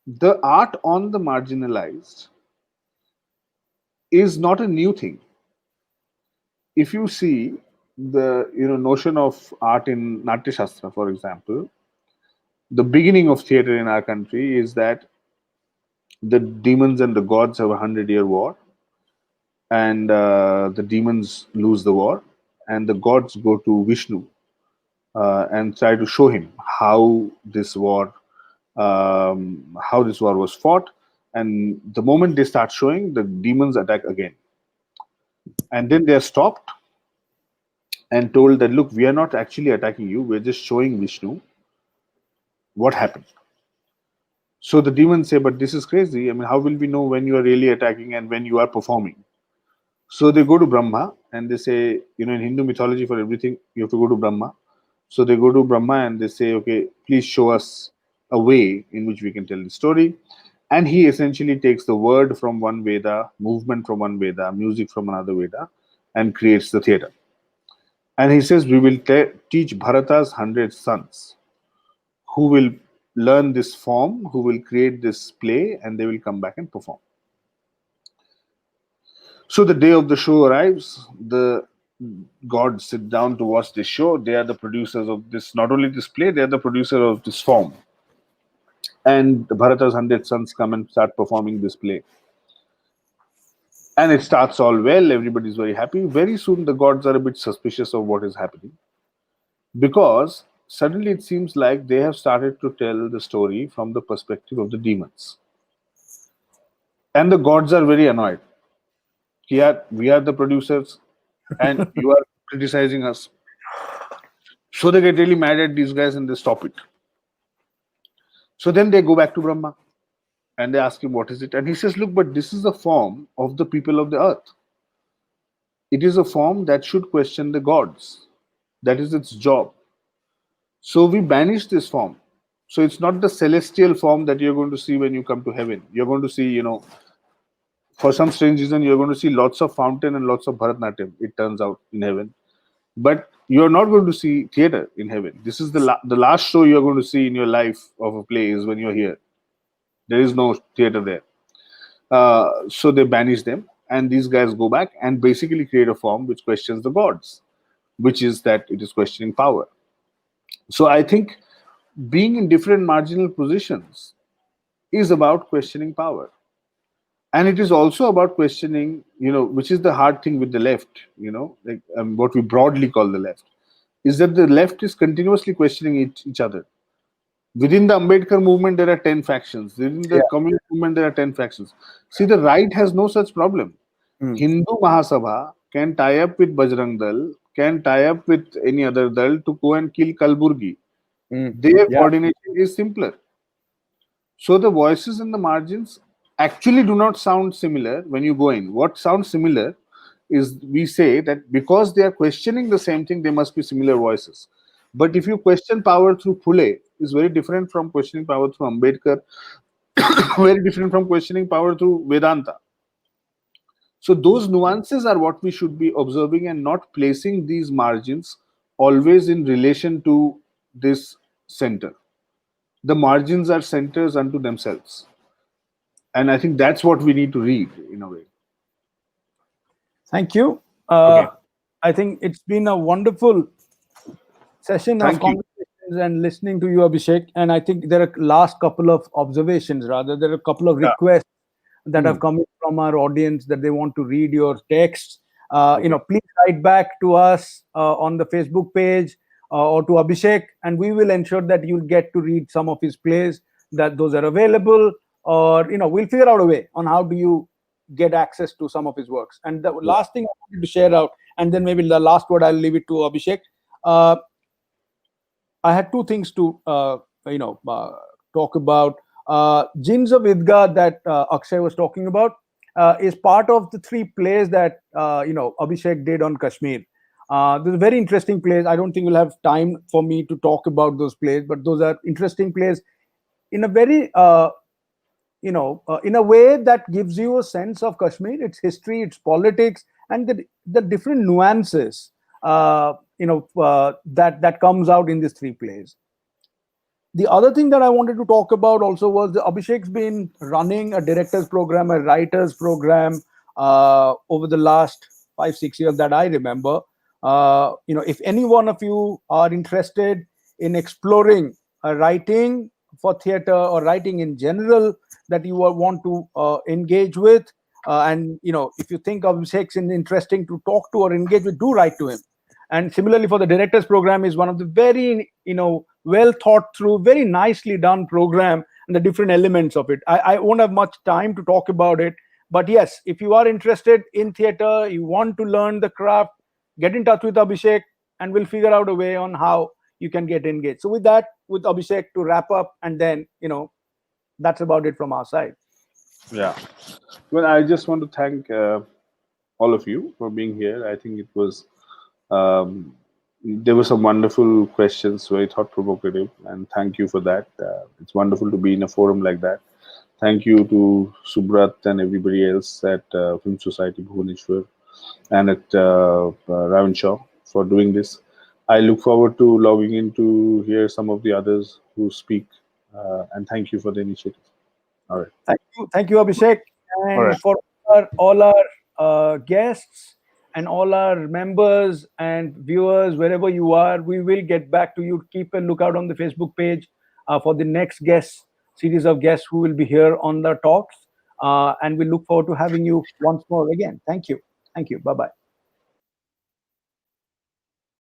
the art on the marginalized is not a new thing. If you see the notion of art in Natya Shastra, for example, the beginning of theater in our country is that the demons and the gods have a 100-year war, and the demons lose the war, and the gods go to Vishnu and try to show him how this war was fought. And the moment they start showing, the demons attack again, and then they are stopped and told that, look, we are not actually attacking you, we're just showing Vishnu what happened. So the demons say, but this is crazy. I mean, how will we know when you are really attacking and when you are performing? So they go to Brahma and they say, in Hindu mythology, for everything, you have to go to Brahma. So they go to Brahma and they say, okay, please show us a way in which we can tell the story. And he essentially takes the word from one Veda, movement from one Veda, music from another Veda, and creates the theater. And he says, we will teach Bharata's 100 sons who will learn this form, who will create this play, and they will come back and perform. So the day of the show arrives, the gods sit down to watch this show. They are the producers of this, not only this play, they are the producer of this form. And the Bharata's 100 sons come and start performing this play. And it starts all well, everybody's very happy. Very soon, the gods are a bit suspicious of what is happening, because suddenly it seems like they have started to tell the story from the perspective of the demons. And the gods are very annoyed. Here, we are the producers, and you are criticizing us. So they get really mad at these guys and they stop it. So then they go back to Brahma and they ask him, what is it? And he says, look, but this is a form of the people of the earth. It is a form that should question the gods. That is its job. So we banish this form. So it's not the celestial form that you're going to see when you come to heaven. You're going to see, for some strange reason, you're going to see lots of fountain and lots of Bharatnatyam, it turns out, in heaven. But you're not going to see theater in heaven. This is the last show you're going to see in your life of a play is when you're here. There is no theater there. So they banish them, and these guys go back and basically create a form which questions the gods, which is that it is questioning power. So I think being in different marginal positions is about questioning power. And it is also about questioning, which is the hard thing with the left, like what we broadly call the left, is that the left is continuously questioning each other. Within the Ambedkar movement, there are 10 factions. Within the Yeah. communist movement, there are 10 factions. See, the right has no such problem. Hindu Mahasabha can tie up with Bajrang Dal, can tie up with any other Dal to go and kill Kalburgi. Their Yeah. coordination is simpler. So the voices in the margins actually do not sound similar when you go in. What sounds similar is we say that because they are questioning the same thing, they must be similar voices. But if you question power through Phule, is very different from questioning power through Ambedkar, very different from questioning power through Vedanta. So those nuances are what we should be observing and not placing these margins always in relation to this center. The margins are centers unto themselves. And I think that's what we need to read in a way. Thank you. Okay. I think it's been a wonderful session of Thank you. conversations and listening to you, Abhishek. And I think there are last couple of observations, rather, there are a couple of Yeah. requests that have Hmm. come in from our audience that they want to read your texts. Okay. Please write back to us on the Facebook page or to Abhishek, and we will ensure that you'll get to read some of his plays, that those are available, or we'll figure out a way on how do you get access to some of his works. And the Yeah. last thing I wanted to share out, and then maybe the last word I'll leave it to Abhishek. Uh, I had two things to talk about. Djinns of Eidgah that Akshay was talking about is part of the three plays that Abhishek did on Kashmir. Those are very interesting plays. I don't think we'll have time for me to talk about those plays, but those are interesting plays in a very in a way that gives you a sense of Kashmir, its history, its politics, and the different nuances that comes out in these three plays. The other thing that I wanted to talk about also was Abhishek's been running a director's program, a writer's program over the last 5 6 years that I remember. If any one of you are interested in exploring writing for theater or writing in general that you want to engage with, and if you think of Abhishek is interesting to talk to or engage with, do write to him. And similarly for the directors program, is one of the very well thought through, very nicely done program, and the different elements of it. I won't have much time to talk about it, but yes, if you are interested in theater, you want to learn the craft, get in touch with Abhishek, and we'll figure out a way on how you can get engaged. So with that, with Abhishek, to wrap up, and then that's about it from our side. Yeah. Well, I just want to thank all of you for being here. I think it was um, there were some wonderful questions, very thought provocative, and thank you for that. It's wonderful to be in a forum like that. Thank you to Subrat and everybody else at Film Society Bhubaneswar and at Ravenshaw for doing this. I look forward to logging in to hear some of the others who speak, and thank you for the initiative. All right. Thank you, Abhishek, All right. and for all our guests and all our members and viewers, wherever you are. We will get back to you. Keep a lookout on the Facebook page for the next guest series of guests who will be here on the talks, and we look forward to having you once more again. Thank you. Thank you. Bye bye.